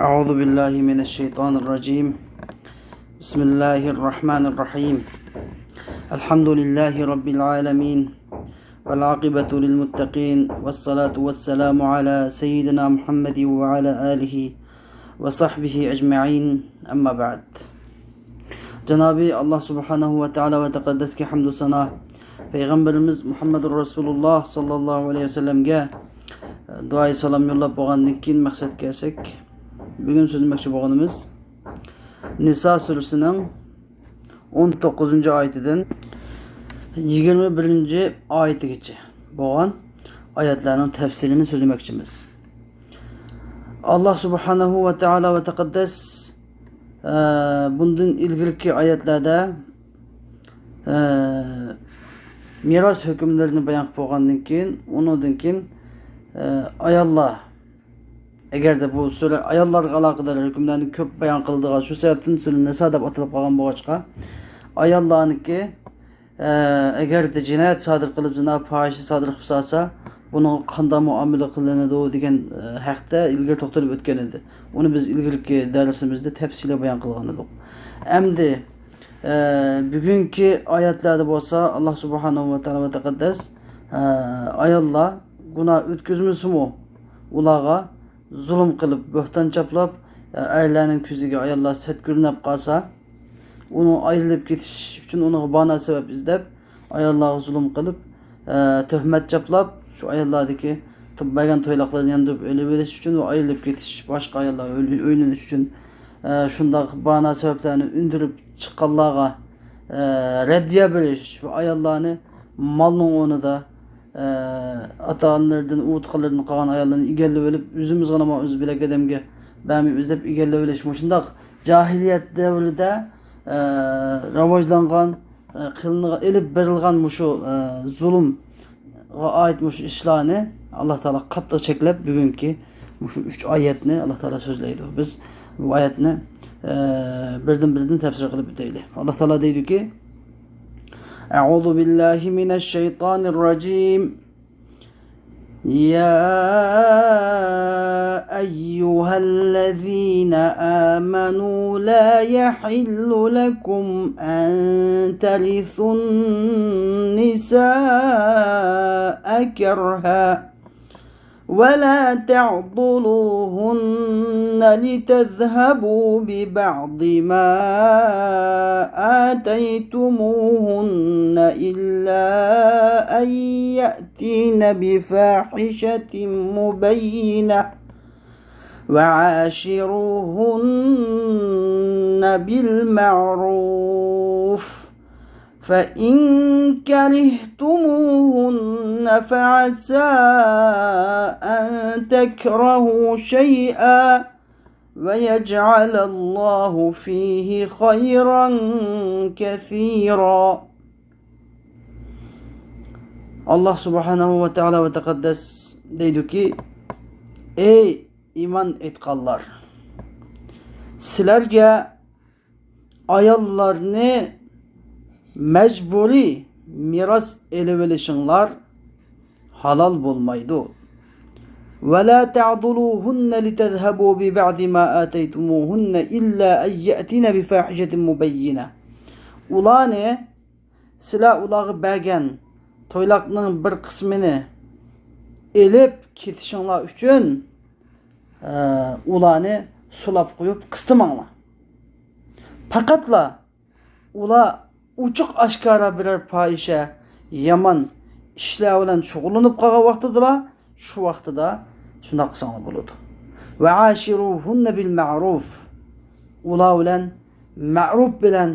أعوذ بالله من الشيطان الرجيم. بسم الله الرحمن الرحيم. الحمد لله رب العالمين والعاقبة للمتقين والصلاة والسلام على سيدنا محمد وعلى آله وصحبه أجمعين. أما بعد. Cenab-ı Allah Subhanahu ve Teala ve Tekaddes ki hamdü sana Peygamberimiz Muhammedur Resulullah sallallahu aleyhi ve sellemge duayı salam yollap boğandan keyin maksat kelsek bugün sözlemoqchi bo'lganimiz Nisa surasining 19 oyatidan 21 oyatigacha bo'lgan oyatlarning tafsirini sözlemoqchimiz. Allah Subhanahu ve Teala ve Tekaddes bundan ilgirki oyatlarda miras hükümlerini bayan qilib bo'lgandan keyin undan keyin ayollar eğer de bu sure ayollarga aloqador hükümlerini ko'p bayon qildigan shu sababdan sura Nisa deb atalib qolgan bo'lg'achqa ayollarniki eğer de jinoyat sodir qilib zina fohish sodir qilib salsa buni qanday muomala qilinadi degan haqda ilgari to'xtalib o'tgan edi. Uni biz ilgirki darsimizda tafsili bayon qilgan edik. Endi bugungi oyatlarda bo'lsa Alloh subhanahu va taolo va taqaddas ayollar gunoh o'tkazmasimi ularga zulm qilib bo'hton chaplab erlarning ko'ziga ayollar set ko'rinib qolsa uni ayrilib ketish uchun uni bahona sabab izlab ayollarga zulm qilib tuhmat chaplab shu ayollardagi tubbagan to'yloqlarni yandib o'lib o'lish uchun va ayrilib ketish boshqa ayollar o'ylanish uchun shunday bahona sabablarni undirib chiqqanlarga raddiya berish va ayollarni malning o'rnida ata-onalardan uğutqalarını qalan ayollarni egallab olib o'zimiz g'ana o'z bilak odamga bamimiz deb egallab olish shunday jahiliyat davrida rivojlangan qilingan elib berilgan shu zulmga oid shu ishlarni Alloh taolo qattiq cheklab bugungi shu 3 oyatni Alloh taolo so'zlaydi. Biz bu oyatni birdan tafsir qilib o'taylik. Alloh taolo deydiki: أعوذ بالله من الشيطان الرجيم يا أيها الذين آمنوا لا يحل لكم أن ترثوا النساء كرها ولا تعضلوهن لتذهبوا ببعض ما آتيتموهن إلا أن يأتين بفاحشة مبينة وعاشروهن بالمعروف فإن كرهتموهن فعسى أن تكرهوا شيئا ويجعل الله فيه خيرا كثيرا. Allah subhanahu ve teala ve tekaddes deydi ki: Ey iman etqanlar, sizlarga ayollarni mecburi miras elib olishinglar halal bo'lmaydi. Ve la ta'duluhunna litadhhabu bi ba'di ma ataytumuhunna illa an ya'tina bi fahishatin mubayyina. Ularni sizlar ularga bergan to'yloqning bir qismini elib ketishinglar uchun ularni sulab qo'yib qistimanglar. Faqatla ular uçuk aşkara birer fahishe yaman işler bilan shug'ullanib qolgan vaqtida shu vaqtida shunday qilsanglar bo'ladi. Va ashiruhunna bil ma'ruf. Ular bilan ma'ruf bilan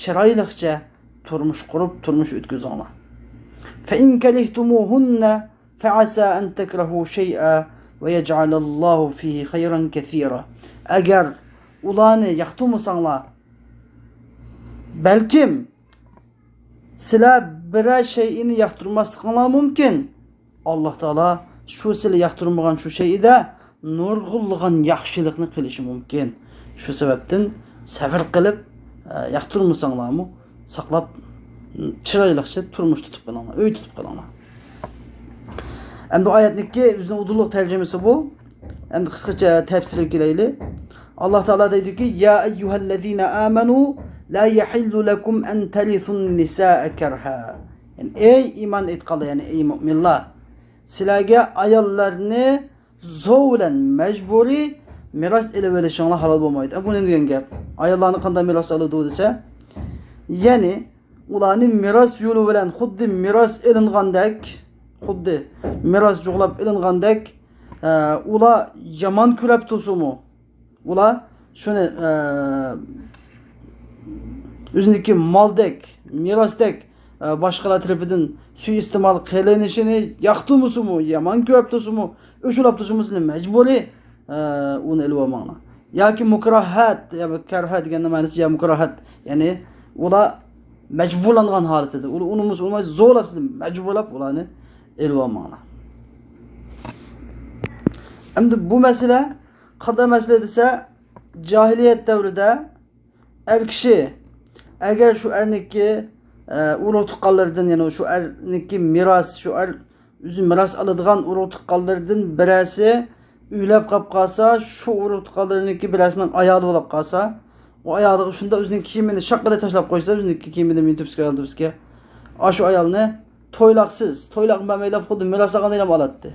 chiroyliqcha turmush qurib turmush o'tkazinglar. Fa in karihtumuhunna fa asa an takrahu shay'a va yaj'alallohu fihi khayran kaseera. Agar ularni yoqtirmasanglar belkim sizlar biror şeyini yoqtirmasliklaringiz mumkin. Alloh taolo shu sizlar yoqtirmagan shu şeyida nurg'unlagan yaxshilikni qilishi mumkin. Shu sababdan sabr qilib yoqtirmasanglarmi saqlab chiroyliqcha turmush tutib qolinglar, uy tutib qolinglar. Endi bu oyatniki bizning udulluq tercümesi bu. Hem de kısaca tefsir geleyli. Allah Teala dedi ki ya eyyuhellezine amenu la yahillu lekum en telithun nisaa kerha. Yani ey iman etkalı yani ey müminler. Silage ayallarını zorla mecburi miras ele verişinle halal olmaydı. Bu ne diyen gap? Ayallarını kanda miras alıdı dese yani ulanın miras yolu bilen xuddi miras elingandek xuddi miras juglap elingandek ula yaman kürep tusumu ula şunu üzündeki maldek mirastek başkalar tarafından suistimal kılanışını yaktı musumu yaman kürep tusumu üçülap tusumusunu mecburi onu elvamana ya ki mukrahat ya kerhat diye manası ya mukrahat yani ula mecburlangan haletidir. Unumuz olmaz zorlapsın mecburlap ulanı elvamana. Şimdi bu mesele kada mesele ise cahiliyet devrinde er kişi eğer şu erniki urutukallardan yani şu erniki miras şu üzüm miras alıdığan urutukallardan birisi üylep kapkasa şu urutukallarınki birisinden ayağı olap kalsa o ayağı şunda özünün kiyimini şakkada taşlap koysa özünün kiyimini minitüpske aldıpske aşu ayağını toylaksız toylak memeylap koydu miras ağan eylem alattı.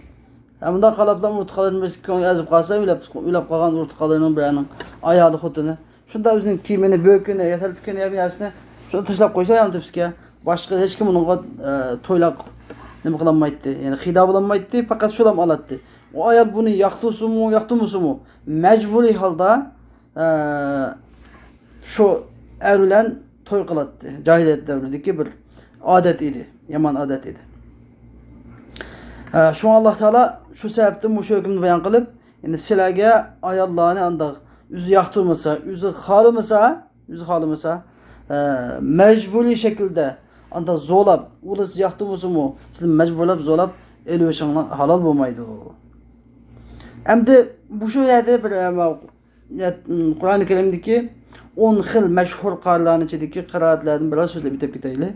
Hem de kalaptan urtkalarını birisi yazıp kalsa üylep kalan urtkalarının birinin ayağı koyduğunu şunda özünün kiyimini böküne yetelpikine yabinersine şunda taşlap koysa ayağını tüpske başka hiç kim onun toylak ne kılanmaydı yani hida bulanmaydı fakat şulam alattı. O ayal bunu yaktı mu mecburi halda şu evlen toy kılattı. Cahiliyet devrindeki bir adet idi. Yaman adet idi. Şu Allah Teala şu sebepten bu hükmünü beyan kılıp yani silage ayallarını anda yüzü yaktırmasa, yüzü halımasa mecburi şekilde anda zolap, ulası yaktırmasa mı? Sizin mecburlap zolap elveşanla halal bulmaydı o. Hem de bu şu yerde bir Kur'an-ı Kerim'deki 10 xil meşhur qarlarının içindeki qiraatlardan biraz sözle bitip giteyli.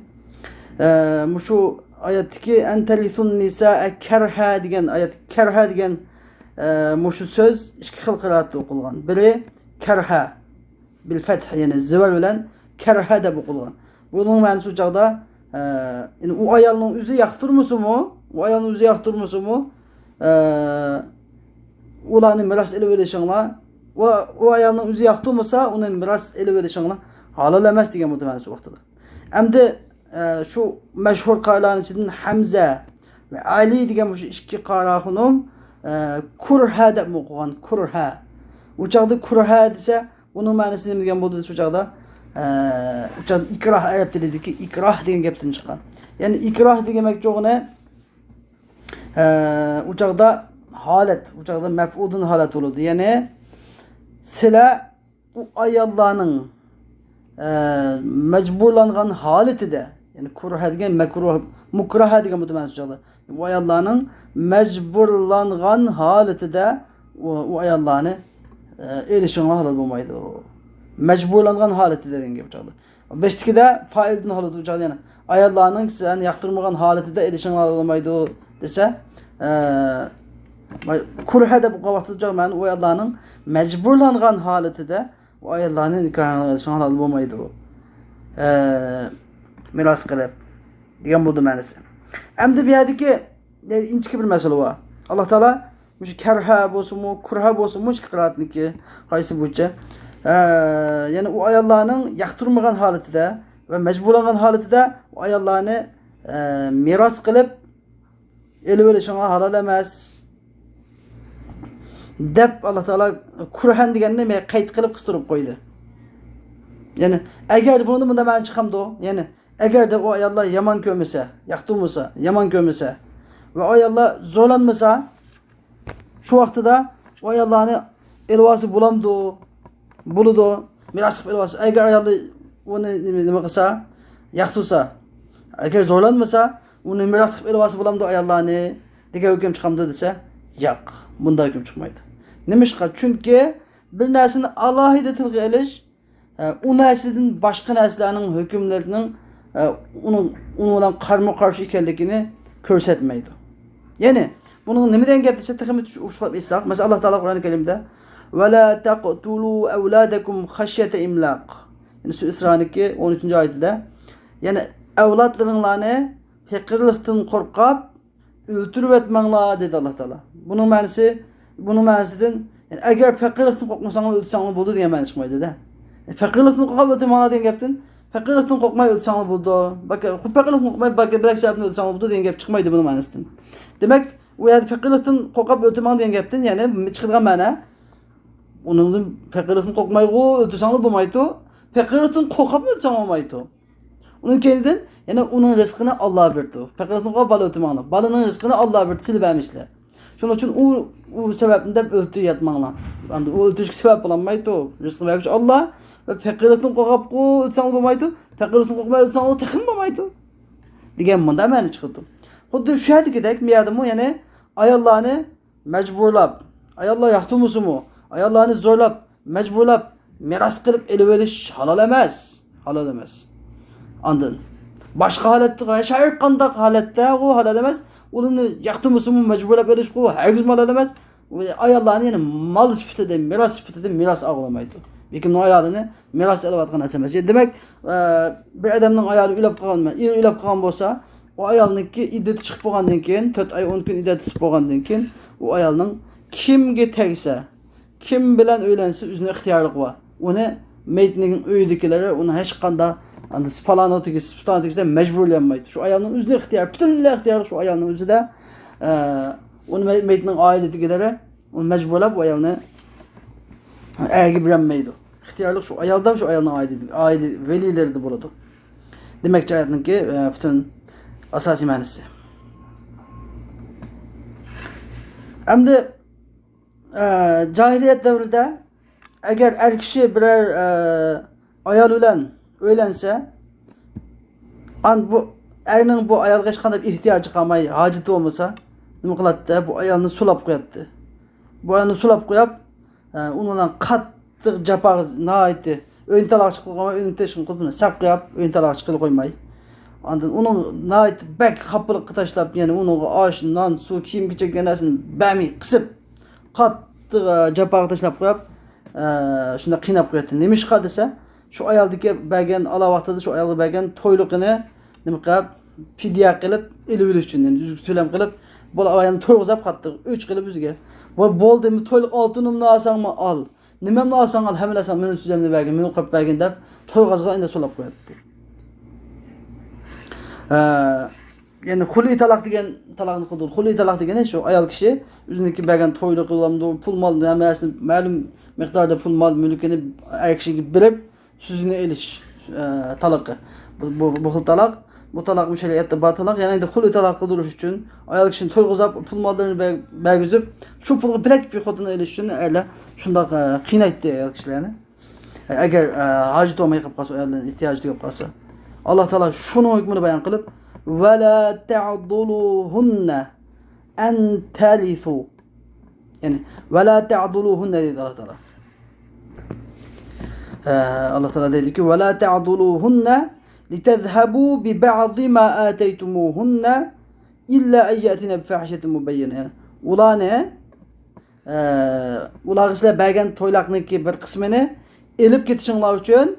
Bu şu ayetteki entelithun nisaa kerha degan ayet kerha degan bu şu söz iki xil qiraatda oqulgan. Biri kerha bil feth yani zival bilen kerha deb oqulgan. Bunun ma'nosi u chaqda yani u ayolning o'zi yoqtirmasa-mu? U ayolning o'zi yoqtirmasa-mu? Ularni miras ele verishinglar o ayolning o'zi yoqtirmasa uni miras ele verishinglar halol emas degan bu ma'nosi vaqtida. Hamda şu meşhur qarlarning ichidan Hamza ve Ali degan bu ikki qaraxunum kurha deb o'qigan kurha. U chaqda kurha desa bunun ma'nosi nima degan bo'ldi shu chaqda? U chaqda ikrah arab tilidagi ikrah degan gapdan chiqqan. Ya'ni ikrah demek jo'g'ini u chaqda halet, u chaqda maf'ulun halat bo'ladi. Ya'ni sizlar u ayollarning mecburlangan haletida yani kurha degan makruh mukraha degan bu ma'nosi chiqadi. Bu ayollarning mecburlangan haletida u ayollarni erishinglar halol bo'lmaydi. Mecburlangan haletida degan gap chiqadi. Beştikide faildan halat u chiqadi. Yani ayollarning sizlarni yoqtirmagan haletida erishinglar halol bo'lmaydi desa kurha deb qavaqtida ma'ni u ayollarning mecburlangan haletida o ayollarni nikohini qilishinglar halol bo'lmaydi. Miras qilib degan bo'ldi ma'nosi. Endi bu yerdagi inchki bir masala bor. Alloh taolo shu karha bo'lsinmi, kurha bo'lsinmi, shu qiraatniki qaysi bo'yicha ya'ni u ayollarning yoqtirmagan holatida va majburlangan holatida u ayollarni miros qilib elib olishinglar halol emas deb Alloh taolo kurhan deganni qayd qilib qistirib qo'ydi. Yani eğer bunu bunda ben çıkamdı o. Yani eğer de o ayollar yaman kömese, yaktırmasa, yaman kömese ve o ayollar zorlanmasa şu vakti o ayollarını elvası bulamdı, buludu, mirasık elvası. Eğer ayollar onu ne kısa, yaktırsa, eğer zorlanmasa onu mirasık elvası bulamdı ayollarını diye hüküm çıkamdı dese, yok. Bunda hüküm çıkmaydı. Neymiş ki? Çünkü bir nesini Allah'ı da tilgı eliş, o neslin başka neslerinin hükümlerinin onunla karma karşı ikenlikini körsetmeydi. Yani Bunun nimeden gap dese texmi uşlap etsaq. Mesela Allah Taala Kur'an-ı Kerim'de ve la taqtulu evladakum haşyete imlaq. Yani şu İsra'niki 13. ayetinde. Yani evlatlarınlarını fekirlikten korkap öldürüp etmenla dedi Allah Taala. Bunun mənisidir. Yani eğer fekirlikten korkmasanız öldürsanız buldu diye mənis çıkmaydı da. Fekirlikten korkap öldürmana diyen gaptın. Fekirlikten korkmay öldürsanız buldu. Bak, fekirlikten korkmay bilek sebebini öldürsanız buldu diyen gap çıkmaydı bunun mənisidir. Demek o yani fekirlikten korkap öldürmana diyen gaptın. Yani çıkıdığın məna onun fekirlikten korkmay öldürsanız bulmaydı. Fekirlikten korkap öldürsanız olmaydı. Onun kendiden yani onun rızkını Allah verdi. Fekirlikten korkap balı öldürmana. Balının rızkını Allah verdi. Silip vermişler. Şunun için o sebebinden öldü yatmanla. Yani o öldürücü sebep olamaydı o. Rızkını vermiş Allah ve fekirlikten korkap öldürsanız bulmaydı. Fekirlikten korkmay öldürsanız texim bulmaydı. Digen bunda məni çıkıldı. Xuddi şu hadi gidek miyadımı yani ayollarını mecburlap, ayollar yaxtumusumu, ayollarını zorlap, mecburlap, miras kılıp eliveriş halal emez. Halal emez. Andın. Başka halette, şayet kandak halette o halal emez. Onu yaxtumusumu mecburlap eliş o herkes halal emez. Ayollarını yani mal süpütede, miras süpütede miras ağlamaydı. Bekimnin ayolını miras elevatkan esemez. Demek bir adamın ayolu ülap kalan bolsa o ayolniki iddeti çıkıp boğandan keyin 4 ay 10 gün iddeti tutub boğandan keyin o ayolning kimga tegsa, kim bilan öylense özüne ixtiyorlik var. Onu meyitning uyidikilari onu hech qanday anda spalanotiga mecburlanmaydı. Şu ayolning özüne ixtiyor, butunlay ixtiyorlik şu ayolning özüde. Onu meyitning oiladagileri onu mecburlab o ayolni ergi bilenmeydi. İxtiyorlik şu ayolda, şu ayolning aile velileri de buladı. Demek ki hayatınki bütün asasi mənisi. Endi cahiliyet devrinde eğer er kişi birer ayol bilen öylense bu erinin bu ayolga hech qanday ihtiyacı kalmay, haceti olmasa nima qilatdi? Bu ayolni sulab qo'yatdi. Bu ayolni sulab qo'yib, undan qattiq japaq naaytdi. Öyn talaq chiqib qo'ymay, öyn teşkin qilib sap qo'yib, öyn talaq chiqib qo'ymay. Andan onun naayt bek xapılıqqa tashlab, yani onun osh, non, suv, kiyim kechak narsani bami qisib, qattiq japaq tashlab qo'yib, shunda qiynab qo'yatdi. Nima ish qildi desa, shu ayoldagi bergan ala vaqtida shu ayolga bergan to'yliqini nima qilib, fidya qilib, elib olish uchun, yani to'lam qilib, bu ayolni to'yg'izab qattiq 3 qilib o'ziga. Va bo'ldimi to'yliq oltinimni olsangmi al. Nimamni olsang al, hamilasan meni suzamni bergin, meni qilib bergin deb to'yg'izga endi so'lab qo'yatdi. Yani huli talaq degan talaqni qildi. Huli talaq degani shu ayol kishi o'ziniki bergan to'yliq qilamdi, pul mol hamasini ma'lum miqdorda pul mol mulkini er kishiga berib so'zini elish talaqi. Bu xil talaq, bu talaq shariatda bor talaq. Yani endi huli talaq qildirish uchun ayol kishini to'yg'izib, pul mollarini bergizib, shu pulga bilak bir xotinni elish uchun erlar shundoq qiynaydi ayol kishilarni. Agar hojat olmay qolib qolsa, ayollarning ehtiyoji bo'lib qolsa, Allah Teala şunu hükmünü bayan kılıp ve la ta'duluhunna en talithu, yani ve la ta'duluhunna dedi Allah Teala. Allah Teala dedi ki ve la ta'duluhunna litezhabu bi ba'di ma ateytumuhunna illa en yatina bi fahişetin mubeyyine. Yani ular ne? Ular sizler bergen toylaqniki bir kısmını elip ketişinler için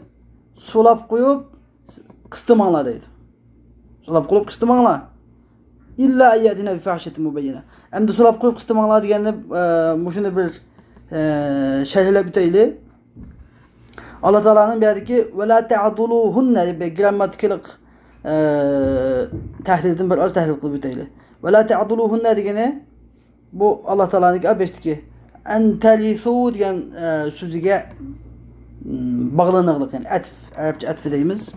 sulap koyup kıstımanla deydi. Sulap koyup kıstımanla. İlla ayyadine bi fahşetin mubeyyine. Hem de sulap koyup kıstımanla degende muşunu bir şerhle büteyli. Allah Teala'nın bir adı ki ve la ta'duluhunne bir grammatiklik tahlilden bir az tahlil kılıp büteyli. Ve la ta'duluhunne degene bu Allah Teala'nın abesti ki en talithu degen sözüge bağlanıqlık, yani atf, Arapça atf deyimiz.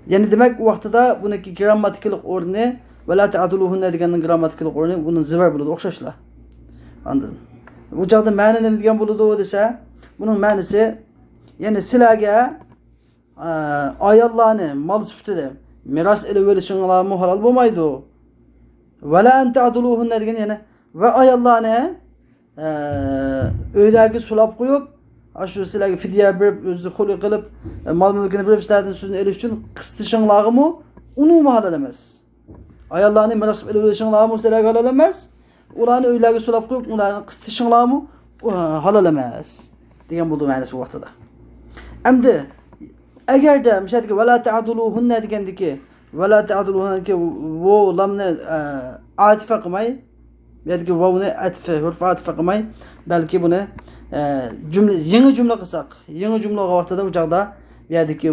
Yani demek o vaxtda buniki grammatiklik o'rni ve la ta'duluhunna deganning grammatiklik o'rni bunun zivar bo'ladi, o'xshashlar. Anladın? Bu joqda ma'ni nima degan bo'ladi desa, bunun ma'nisi yani sizlarga ayollarni mol sifatida miras elib olishinglar halol bo'lmaydi. Ve la ta'duluhunna degan yani ve ayollarni uydagi sulab qo'yib şu sizlarga fidya berib, o'zi qo'li qilib, mol mulkini berib sizlardan so'zni elish uchun qistishinglarmi, uni halol emas. Ayollarni miras qilib o'lishinglarmi sizlar halol emas. Ularni uylarga sulab qo'yib, ularni qistishinglarmi halol emas degan bo'ldi ma'nosi bu vaqtida. Endi agarda mishadiki vala ta'duluhunna degandiki vala ta'duluhunna bu lamni atifa qilmay yoki vovni atfa qilmay balki buni jumla yangi jumla qilsak, yangi jumla vaqtida bu joqda yoki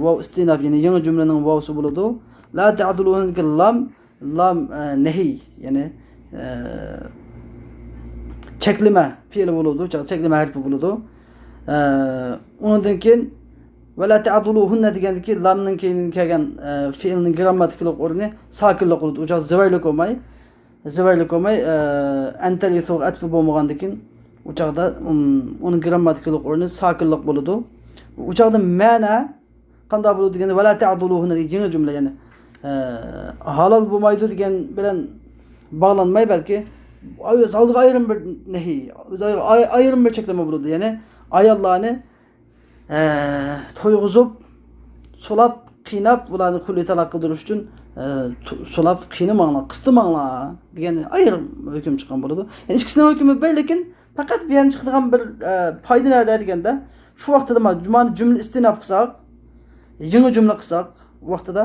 vov istinab ya'ni yangi jumlaning vovsi bo'ladi. La ta'duluhunna lam nahi ya'ni cheklama fe'li bo'ladi, cheklama harfi bo'ladi. Undan keyin vala ta'duluhunna degandiki lamning keyin kelgan fe'lning grammatikalik o'rni sokinlik bo'ladi. U joq zivarlik olmay antalithu atfi bo'lmagandan keyin u joqda uning grammatikalik o'rni sokinlik bo'ladi. U joqda ma'na qanday bo'ladi deganda vala ta'duluhunna degan yangi jumla ya'ni halol bo'lmaydi degan bilan bog'lanmay balki o'ziga ayrim bir nahiy, ayrim bir cheklama bo'ladi. Ya'ni ayollarni to'yg'izib, sulab, qiynab ularni qulli talaq qildirish uchun sulab, qiynamanglar, qistimanglar degan ayrim hukm chiqqan bo'ladi. Ya'ni ikkisining hukmi bir, lekin faqat bu yerdan chiqadigan bir foyda nima deganda shu vaqtida jumla istinab qilsak, yangi jumla qilsak vaqtida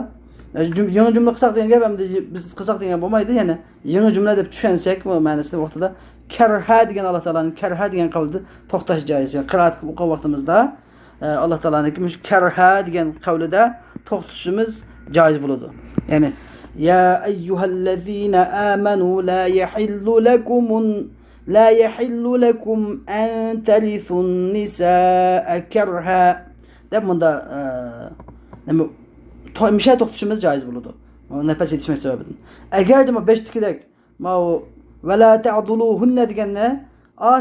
yangi jumla qilsak degan gap endi biz qilsak degan bo'lmaydi. Ya'ni yangi jumla deb tushunsak bu ma'nosida vaqtida karha degan Alloh taolaning karha degan qavlida to'xtash joiz. Yani qiraat o'qigan vaqtimizda Alloh taolaning karha degan qavlida to'xtashimiz joiz bo'ladi. Ya'ni ya ayyuhallazina amanu la yahillu lakum an talithun nisaa karha deb bunda nima misha to'xtashimiz joiz bo'ladi. Nafas yetishmak sababidan. Agar nima 5tikidek ma vala ta'duluhunna deganni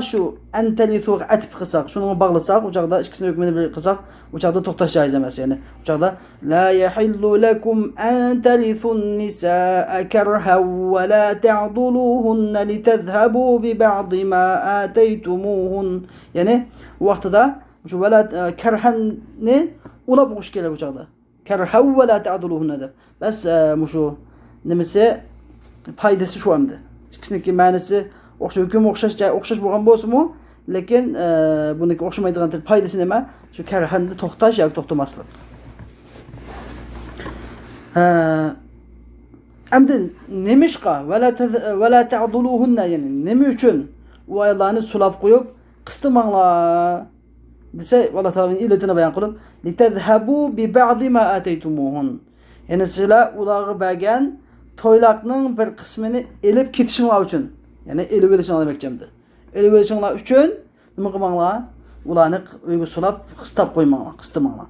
shu antalithu atf qilsak, shuni bog'lasak, u joqda ikkisini hukmini bir qilsak, u joqda to'xtash joiz emas. Ya'ni u joqda la yahillu lakum an talithun nisaa karha va la ta'duluhunna litadhhabu bi ba'di ma ataytumuhun. Ya'ni vaqtida shu vala karhanni ulab o'qish kerak u joqda. Karha va la ta'duluhunna deb. Bas shu nimasi foydasi shu hamda. İkisinin ma'nosi hukm o'xshash bo'lgan bo'lsa-mu, lekin buniki o'xshamaydigan foydasi nima? Shu karhanda to'xtash yoki to'xtamaslik. Endi nemishqa vala ta'duluhunna ya'ni nima uchun u ayollarni sulab qo'yib qistimanglar desa Alloh taolaning illatini bayon qilib litadhhabu bi ba'di ma ataytumuhun. Ya'ni sizlar ularga bergan to'ylaqning bir qismini elib ketishinglar uchun, ya'ni elib olishinglar demoqchimdi. Elib olishinglar uchun nima qilmanglar? Ularni uyga sulab, qistab qo'ymanglar, qistimanglar.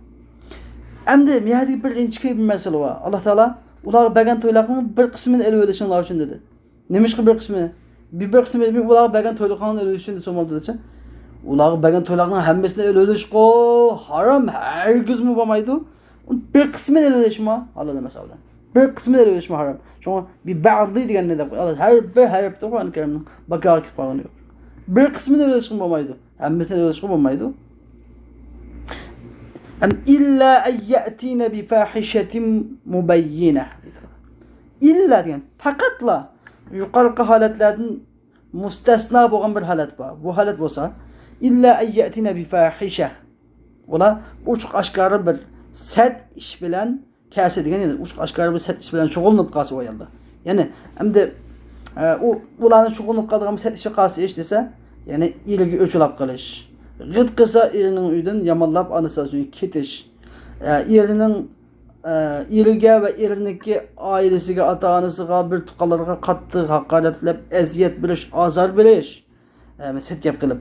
Endi miyadi bir inchki bir masala bor. Alloh taolo ularga bergan to'ylaqning bir qismini elib olishinglar uchun dedi. Nimishqa bir qismini? Bir qismini ularga bergan to'ylaqning elib olishini so'moldi desa, ularga bergan to'ylaqning hammasini elib olish harom, hargizmi bo'lmaydi. Bir qismini elib olishmi halol emas avlan. Bir kısmını ele ölçme haram. Çünkü bir ba'di diyen ne de her bir harfte Kur'an-ı Kerim'in bakar ki bağlanıyor. Bir kısmını ele ölçme olmaydı. Hem mesela ele ölçme olmaydı. Hem illa en ye'tine bi fahişetin mubeyyine. İlla diyen fakatla yukarı haletlerden müstesna olan bir halet var. Bu halet olsa illa en ye'tine bi fahişe. Ola uçuk aşkarı bir set iş bilen kase degan yani uch aşkarı bir set iş bilan shug'ullanib qolsa o yerda. Ya'ni endi ularni shug'ullanib qoladigan set ishi qolsa ish desa, ya'ni iliga o'chilab qilish. G'it qilsa erining uydan yomonlab anasi uchun ketish. Erining iliga va eriniki oilasiga, ota-onasiga, bir tuqqanlarga qattiq haqoratlab, aziyat bilish, azor bilish. Set gap qilib.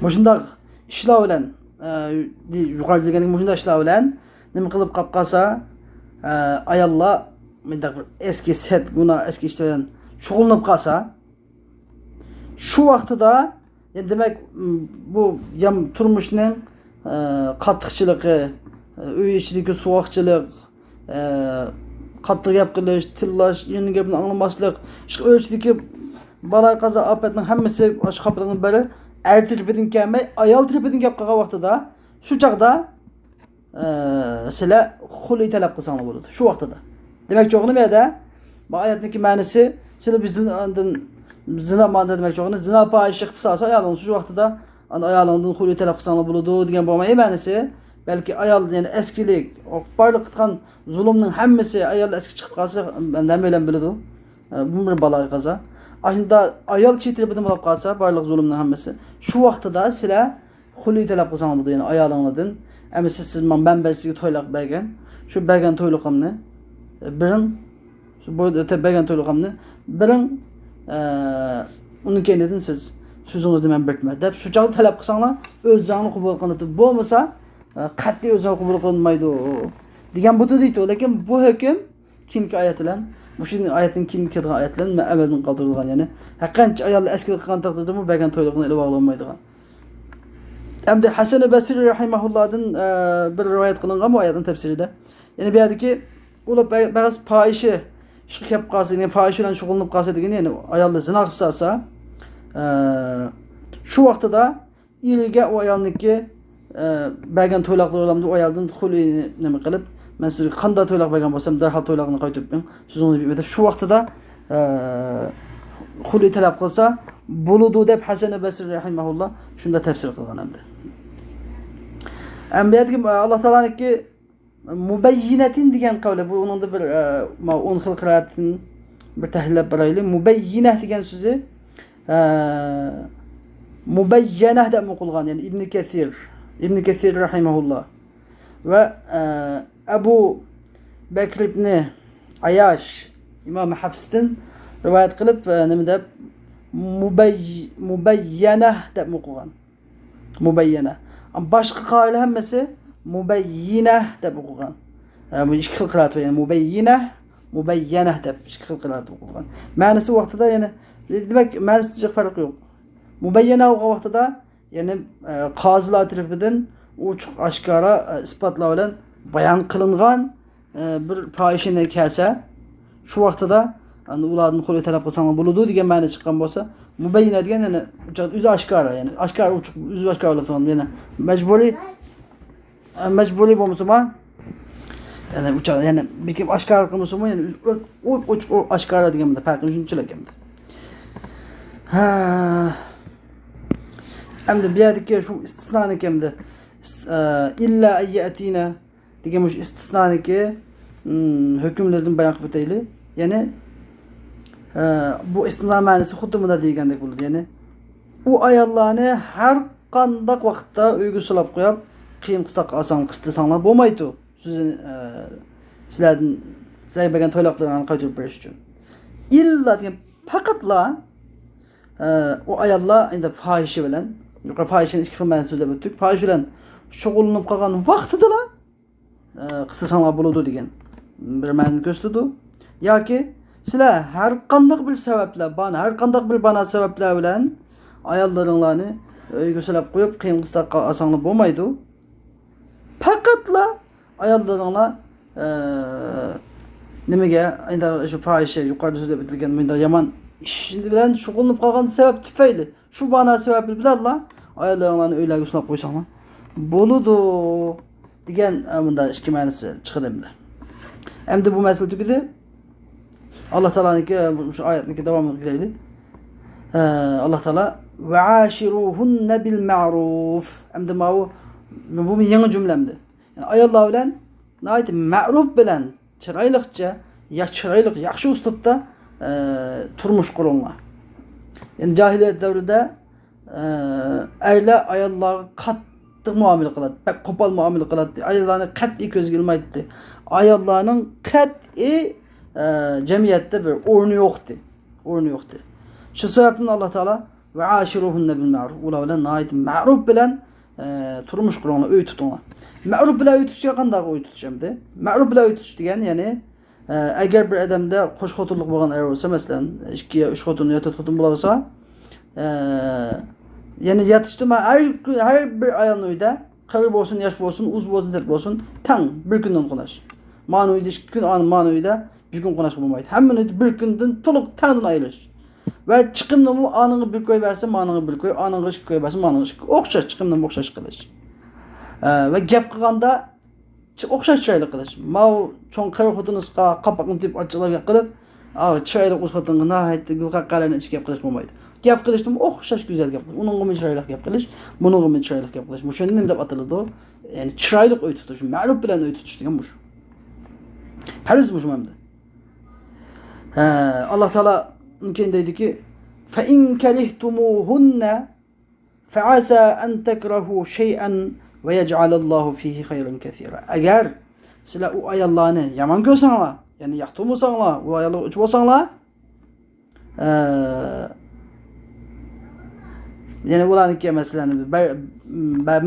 Mushundaq ishlar bilan yuqorida deganing shunday ishlar bilan nima qilib qolib qolsa, ayollar mendaq bir eski set, buna eski ishlar bilan shug'ullanib qolsa, shu vaqtida demak bu turmushning qattiqchiligi, uy ichidagi suvoqchilik, qattiq gap qilish, tillash, yeni gapni anglamaslik, shu o'chidagi balo qazo ofatning hammasi shu xabarning biri er tarafidan kelmay ayol tarafidan kelib qolgan vaqtida shu chaqda sizlar xulli talab qilsanglar bo'ladi shu vaqtida. Demakchi o'g'lim yerda bu oyatning ma'nosi sizlar bizdan zina ma'noda demakchi o'g'lim zina fohish qilib salsa ayolingni shu vaqtida ayolingdan xulli talab qilsanglar bo'ladi degan bo'lmay ma'nosi balki ayol yani eskilik barliq qilgan zulmning hammasi ayol eski chiqib qolsa nima bilan biladi. Bu bir balo qaza. Aslında ayol chetiribdan bo'lib qolsa barliq zulmning hammasi shu vaqtida sizlar xulli talab qilsanglar bo'ladi yani ayolinglardan. Ama siz ben sizga to'ylaq bergan. Shu bergan to'yliqimni birin shu bo'yda bergan to'yliqimni birin uni keyin siz so'zingizni men bitma deb shu chog'da talab qilsanglar o'zingni qabul qiladi. Bo'lmasa qat'iy o'zingni qabul qilmaydi degan bu deydi. Lekin bu hukm keyingi oyat bilan bu oyatning keyingi kelgan oyat bilan amaldan qoldirilgan. Ya'ni haqqancha ayollar eskilik qilgan taqdirda bu bergan to'yliqni ilib olmaydigan. Hem de Hasan-ı Basri rahimahullah'dan bir rivayet kılınan bu ayetin tefsirinde. Yani bir yerdeki ula bazı fahişe şık yap kalsa, yani fahişeyle şoğulunub kalsa degen yani ayarlı zina kılıp salsa şu vakti da ilge o ayarlıki bergen toylaqlar olamdı o ayardan xulini nemi kılıp ben size qanda toylaq bergen bolsam derhal toylaqını qaytып ben siz onu bilmedip şu vakti da xuli talab qilsa buludu deb Hasan-ı Basri rahimahullah şunda tefsir kılgan hem de. Enbiyatki Allah Teala'nınki mubeyyinetin diyen kavle bu onun da bir on xil qiraatın bir tahlillab baraylı mubeyyineh diyen sözü mubeyyeneh de muqulgan yani İbn Kesir rahimahullah ve Ebu Bekir ibn Ayaş İmam Hafs'tan rivayet kılıp ne de mubeyyeneh de muqulgan mubeyyeneh. Başka kaile hemmesi mubeyyineh deb o'qigan. Bu ikki xil qiraat var yani mubeyyeneh deb ikki xil qiraat o'qigan. Ma'nosi vaqtida yani demak ma'nosida farq yo'q. Mubeyyeneh vaqtida yani qozilar tarafidan ochiq oshkora isbotlar bilan bayon qilingan bir fohishani kelsa shu vaqtida ularni qo'li talab qilsanglar bo'ladi degan ma'no chiqqan bo'lsa mubeyyineh degan yani o'zi oshkora yani oshkora ochiq o'zi oshkora bo'lib turgan yani mecburi bo'lmasa yani uçak yani bir kim aşkar qilmasa yani o aşkara deganda farqini shunchalik hamda. Ha. Hamda bu yerdagi shu istisnoniki hamda illa ayatina degan shu istisnoniki hukmlardan bayon qilib o'taylik. Yani bu istisno ma'nosi xuddi bunda degandek bo'ladi. Yani u ayollarni har qanday vaqtda uyga solib qo'yib qiyin qisqa qistasanglar bo'lmaydi. Sizlarga bergan to'yloqlarni qaytarib berish uchun. İlla degan faqatla o ayollar endi fohishi bilan, yuqori fohishini ikki xil ma'nosida so'zlab o'tdik. Fohish bilan shug'ullanib qolgan vaqtida qistasanglar bo'ladi degan bir ma'noni ko'rsatdi. Yoki sizlar har qanday bir sabablar, har qanday bir bana sabablar bilan ayollaringlarni uyga solib qo'yib qiyin qisqa qilsanglar bo'lmaydi. Faqatla ayollarına nimaga endi shu fohisha yuqorida so'zlab o'tilgan bunda yomon ish bilan shug'ullanib qolgan sabab tufayli shu bana sababi bilanla ayollarni uylarga ushlab qo'ysanglar bo'ladi degan bunda ikki ma'nosi chiqadi endi. Endi bu masala tugadi. Allah Teala'nınki şu oyatniki davom qilaylik. Allah Teala ve ashiruhunna bil ma'ruf. Endi bu yangi cümlemdi. Yani ayollar bilan nayt ma'ruf bilan chiroyliqcha, chiroyliq yaxshi uslubda turmush quringlar. Yani jahiliyat davrida erlar ayollarga qattiq muomala qiladi, qo'pol muomala qiladi. Ayollarni qat'iy ko'zga ilmaydi. Ayollarning qat'iy jamiyatda bir o'rni yo'qdi. Shu sababdan Alloh taolo va ashiruhunna bil ma'ruf. Ular bilan nayt ma'ruf bilan turmush quringlar, uy tutinglar. Ma'ruf bilan uy tutishga qanday uy tutish hamda? Ma'ruf bilan uy tutish degan ya'ni agar bir odamda qo'sh xotinlik bo'lgan er bo'lsa, masalan, 2 yo 3 xotin yo 4 xotin bo'lsa, ya'ni yatishda har bir ayolning uyida qari bo'lsin, yosh bo'lsin, uz bo'lsin, zat bo'lsin, tang bir kundan qo'nash. Ma'no uyda 2 kun, ma'no uyda bir kun qo'nash bo'lmaydi. Hammani bir kundan to'liq tangdan ayirish. Ve chiqimni bu anını bir koy versin, manını bir koy, anını 2 koy versin, manını 2. O'xshash chiqimni o'xshash qilish. Ve gap qilganda o'xshash chiroyli qilish. Mau cho'ng qir xotinizga qapaqni deb ochilib qilib, chiroyli o'z xotinga nihoyatda gulqaqqalarni ichib gap qilish bo'lmaydi. Gap qilishni o'xshash go'zal gap qilish. Uningga chiroyli gap qilish, buningga chiroyli gap qilish. Shuni nima deb ataladi? Ya'ni chiroyli uy tutish, ma'ruf bilan uy tutish degan bu. Farz bu hamda. Allah Taala unkin deydiki: "Fa in karihtumuhunna fa'asa an takrahu shay'an ve yec'alallahu fihi hayran kesira." Agar sizlar u ayollarni yomon ko'rsanglar, ya'ni yoqtirmasanglar, u ayollar uchib olsanglar, ya'ni ularniki masalan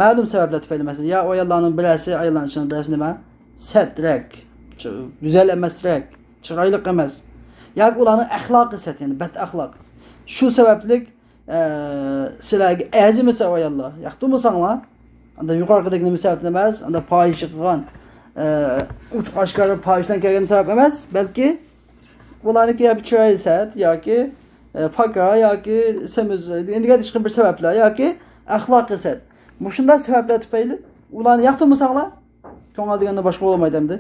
ma'lum sabablar tufayli masalan ya o ayollarning birasi ayollarning ichidan birasi nima? Satrak, güzel emasrak, chiroyli emas. Yoki ularning axloqi sat, ya'ni bad axloq. Shu sabablik sizlarga azimasa o ayollar yoqtirmasanglar, anda yuqoridagi nima sabab emas, anda fohisha qilgan uch oshkora fohishdan kelgan sabab emas, balki ularniki ya chiroyli sat yoki paka yoki semiz endiga hech bir sabablar yoki axloqi sat. Bu shunday sabablar tufayli ularni yoqtirmasanglar, ko'ngil deganda boshqa bo'lmaydi endi.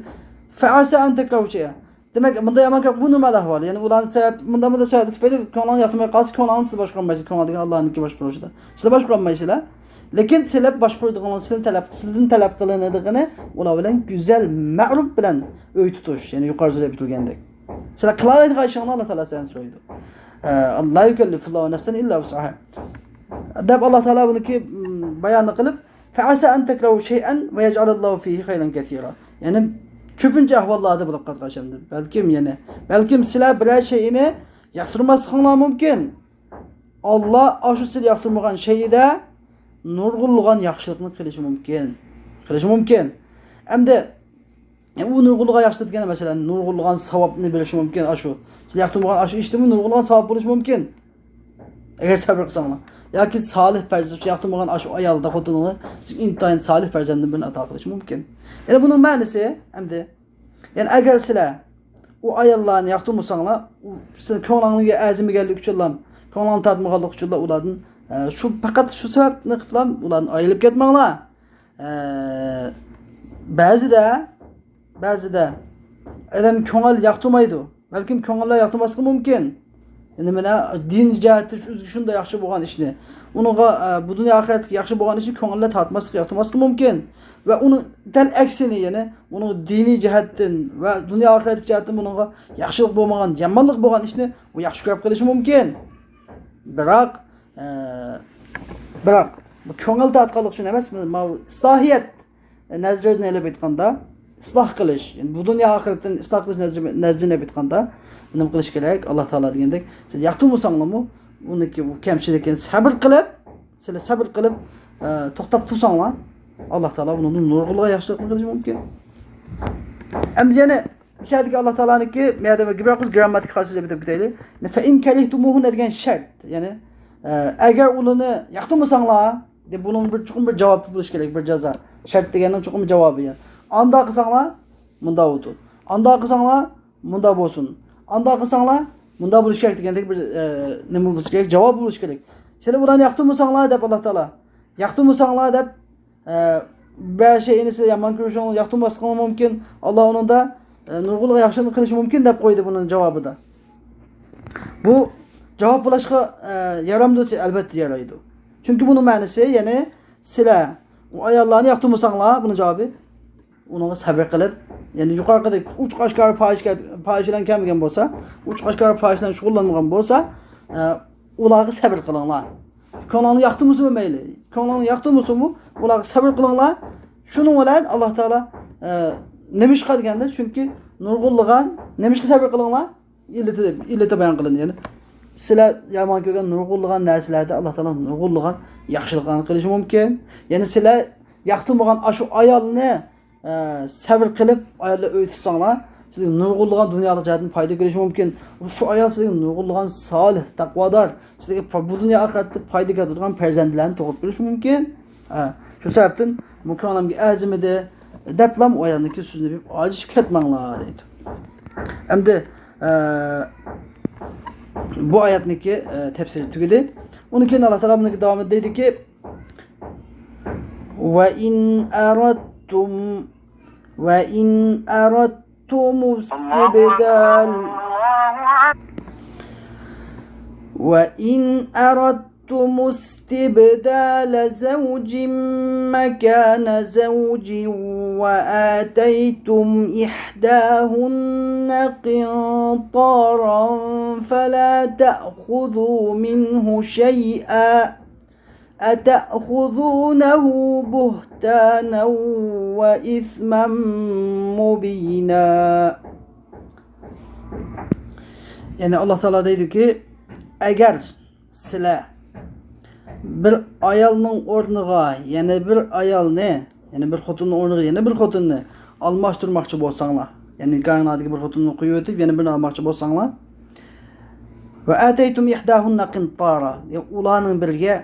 Fa'asa an takrahusha. Demak, bunda yomon gap bu nimalar bor? Ya'ni ularning sabab, bunda sabab tufayli ko'ngilni yoqtirmay qolsa, ko'ngilni siz boshqarmaysiz, ko'ngil degan Allohniki boshqaruvchida. Siz boshqarmaysizlar. Lekin sizlar boshqaradiganlar sizdan talab qilinadiganini ular bilan go'zal, ma'ruf bilan uy tutish, ya'ni yuqorida aytilgandek. Sizlar qilayotgan ishlarni Alloh taolo sizdan so'raydi. Alloh yukallifullohu nafsan illa wus'aha. Deb Alloh taolo buniki bayonni qilib, fa'asa an takrahu shay'an va yaj'alallahu fihi khayran kaseera. Ya'ni ko'pincha ahvollarda bo'lib qatnashadi. Balkim sizlar biror shayni yoqtirmasliginglar mumkin. Alloh o'sha siz yoqtirmagan shayda nurg'ulg'an yaxshilikni qilishi mumkin. Endi u nurg'ulg'an yaxshilik degani masalan nurg'ulg'an savobni berishi mumkin. Shu siz yoqtirmagan shu ishdimi nurg'ulg'an savob bo'lishi mumkin. Agar sabr qilsanglar. Yoki solih farzand yoqtirmagan shu ayolda xotinini siz intayin solih farzandni bilan ato qilish mumkin. Ya'ni buning ma'nosi endi ya'ni agar sizlar u ayollarni yoqtirmasanglar, siz ko'nglingiga azimiganlik uchun, ko'nglingizni tatmaganlik uchun ulardan shu faqat shu sababni qilib ularni ayrilib ketmanglar. Ba'zida adam ko'ngil yoqtirmaydi. Balkim ko'ngillar yoqtirmasligi mumkin. Endi mana din jihatdan shunday yaxshi bo'lgan ishni, uningga bu dunyo oxiratga yaxshi bo'lgan ishni ko'ngillar tatmasligi, yoqtirmasligi mumkin. Va uni dal aksini, ya'ni uni diniy jihatdan va dunyo oxirat jihatdan buningga yaxshilik bo'lmagan, yomonlik bo'lgan ishni u yaxshi ko'rib qilishi mumkin. Biroq bu ko'ngil tatqanlik uchun emas, islohiyat nazaridan olib aytganda, isloh qilish, ya'ni bu dunyo oxiratdan isloh qilish nazaridan olib aytganda nima qilish kerak? Alloh taolo degandek, siz yoqtirmasanglarmi, uniki bu kamchilikni sabr qilib to'xtab tursanglar, Alloh taolo uni nurg'ulg'a yaxshilikni qilishi mumkin. Endi yana ishadagi Alloh taoloniki, meyada bir grammatik xosiyat deb ketaylik. Fa in karihtumuhun degan shart, ya'ni agar ularni yoqtirmasanglar, deb buning bir javob bo'lish kerak, bir jazo. Shart deganning chuqur javobi, ya'ni anda qilsanglar, bunda o'tur. Anda qilsanglar, bunda bo'lsin. Anda qilsanglar, bunda bo'lish kerak degandek bir nima bo'lish kerak, javob bo'lish kerak. Sizlar ularni yoqtirmasanglar deb Alloh taolo, yoqtirmasanglar deb bir şeyini siz yomon ko'rishingiz, yoqtirmasligingiz mumkin. Alloh uningda nurg'ulg'a yaxshilik qilishi mumkin deb qo'ydi buning javobida. Bu javob bo'lishga yaramdisi albatta yaraydi. Chunki buning ma'nosi, ya'ni sizlar u ayollarni yoqtirmasanglar, buning javobi unga sabr qilib, ya'ni yuqoridagi uch qo'shqor fohishadan kelmagan bo'lsa, uch qo'shqor fohishadan shug'ullanmagan bo'lsa, ularga sabr qilinglar. Ko'nglingizni yoqtirmasmi mayli. Ko'nglingizni yoqtirmasmi, ularga sabr qilinglar. Shuning bilan Alloh taolo nima ish qilganda, chunki nurg'ulg'an nima ishga sabr qilinglar? Illati bayon qilindi, ya'ni sizlar yomon ko'rgan nurg'ulg'an narsalarda Alloh taolo nurg'ulg'an yaxshiliklarni qilishi mumkin. Ya'ni sizlar yoqtirmagan shu ayolni sabr qilib ayollar uy tutsanglar, sizga nurg'ulg'an dunyolik jihatdan foyda kelishi mumkin. Shu ayol sizga nurg'ulg'an solih, taqvodor, sizga bu dunyo oxiratda foyda keltiradigan farzandlarni tug'ib berishi mumkin. Shu sababdan bu ko'nglimga azimida deblam o ayolniki sizni deb ajishib ketmanglar deydi. Endi bu oyatniki tafsiri tugadi. Uni keyin Alloh taolo buniki davom deydiki: "Va in aradtum وإن أردتم استبدال وإن أردتم استبدال زوج مكان زوج وآتيتم إحداهن قنطارا فلا تأخذوا منه شيئا أتأخذونه بهتانا وإثما مبينا. Yani Allah Teala deydi ki, eğer sizler bir ayalının ornuğa, yani bir ayal ne? Yani bir xotunun ornuğa, yani bir xotunni almashtirmoqchi bo'lsanglar, yani kainotdagi bir xotunni qo'yib o'tib, yana birini almoqchi bo'lsanglar, va ataytum ihdahunna qintara, ularning biriga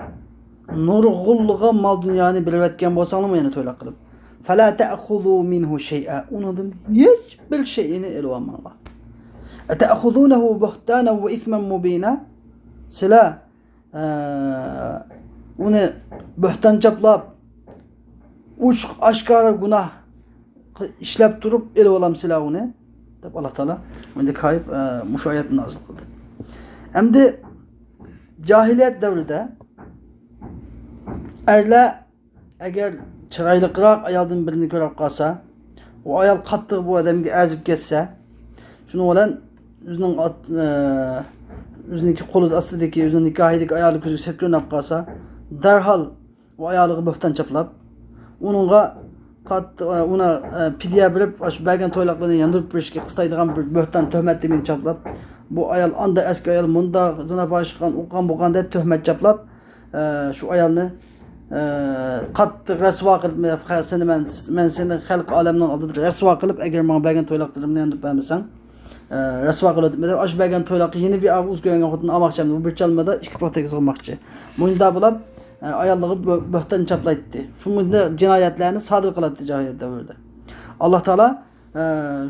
nurg'ullig'a mol dunyoni berib o'tgan bo'lsanglar, yana to'ylab qilib, fala ta'khudhu minhu shay'a, undan hech bir shay'ini elib olmanglar. Ata'khudhunahu buhtana va isman mubina, sizlar uni buhtan chaplab, uçuk aşkara günah işlep durup el olam silahını deb Allah Teala bunda kayıp müşahiyetini nazil kıldı. Hem de cahiliyet devrinde erler eğer çıraylıqırak ayaldan birini görüp kalsa, o ayal kattığı bu adamga azib kesse, şunu olan yüzündeki kolu astideki, yüzündeki nikahideki ayalı közü setkörünüp kalsa, derhal o ayalığı böhtan çaplap, onunla ona pidye berip, şu belgen toylaklarını yandırıp berishga qistaydigan bir böhtan töhmet demini çaplap, bu ayal anda eski ayal munda zina başıqan, uqan buqan deb töhmet çaplap, şu ayalni qattiq rasvo qilib, seni men seni xalq olamning oldida rasvo qilib, agar men belgen toylaklarımni yandırıp bermasang, rasvo qilib deb, ash belgen toylaqqa yeni bir av o'zgargan xotini olmoqchi, bu bir chalmada ikki poxtaga sig'moqchi. Bunda bular ayallığı böhtan çaplaydı. Şunda cinayetlerini sadır kılattı cahiliyet devrinde. Allah Teala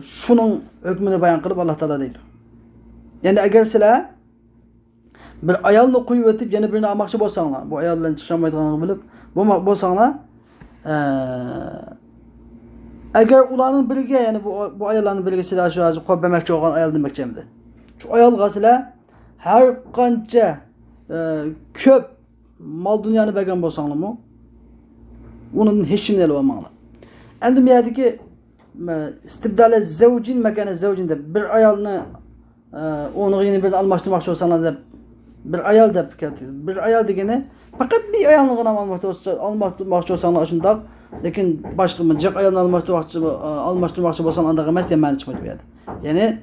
şunun hükmünü bayan kılıp Allah Teala değil. Yani eğer sizler bir ayalını koyup ötüp yeni birini almakçı bolsanglar, bu ayallardan çıkamaydıqlarını bilip bolsanglar, eğer ularning biriga, yani bu ayallarning biriga sizlar şu azı qo'yib bermoqchi bo'lgan ayal demoqchimdi. Şu ayalga sizlar har qancha ko'p mal dünyanı bergan bo'lsanglarmi, onun hech kimni elib olmanglar. Endi bu yerdagi istibdala zavjin makana zavjin deb bir ayolni o'rniga yana birini almashtirmoqchi bo'lsanglar deb, bir ayol deb keldi. Bir ayol degani faqat bir ayolni almashtirmoqchi bo'lsanglar shundoq, lekin boshqa jiq ayolni almashtirmoqchi bo'lsang unda emas deb ma'ni chiqmaydi bu yerda. Ya'ni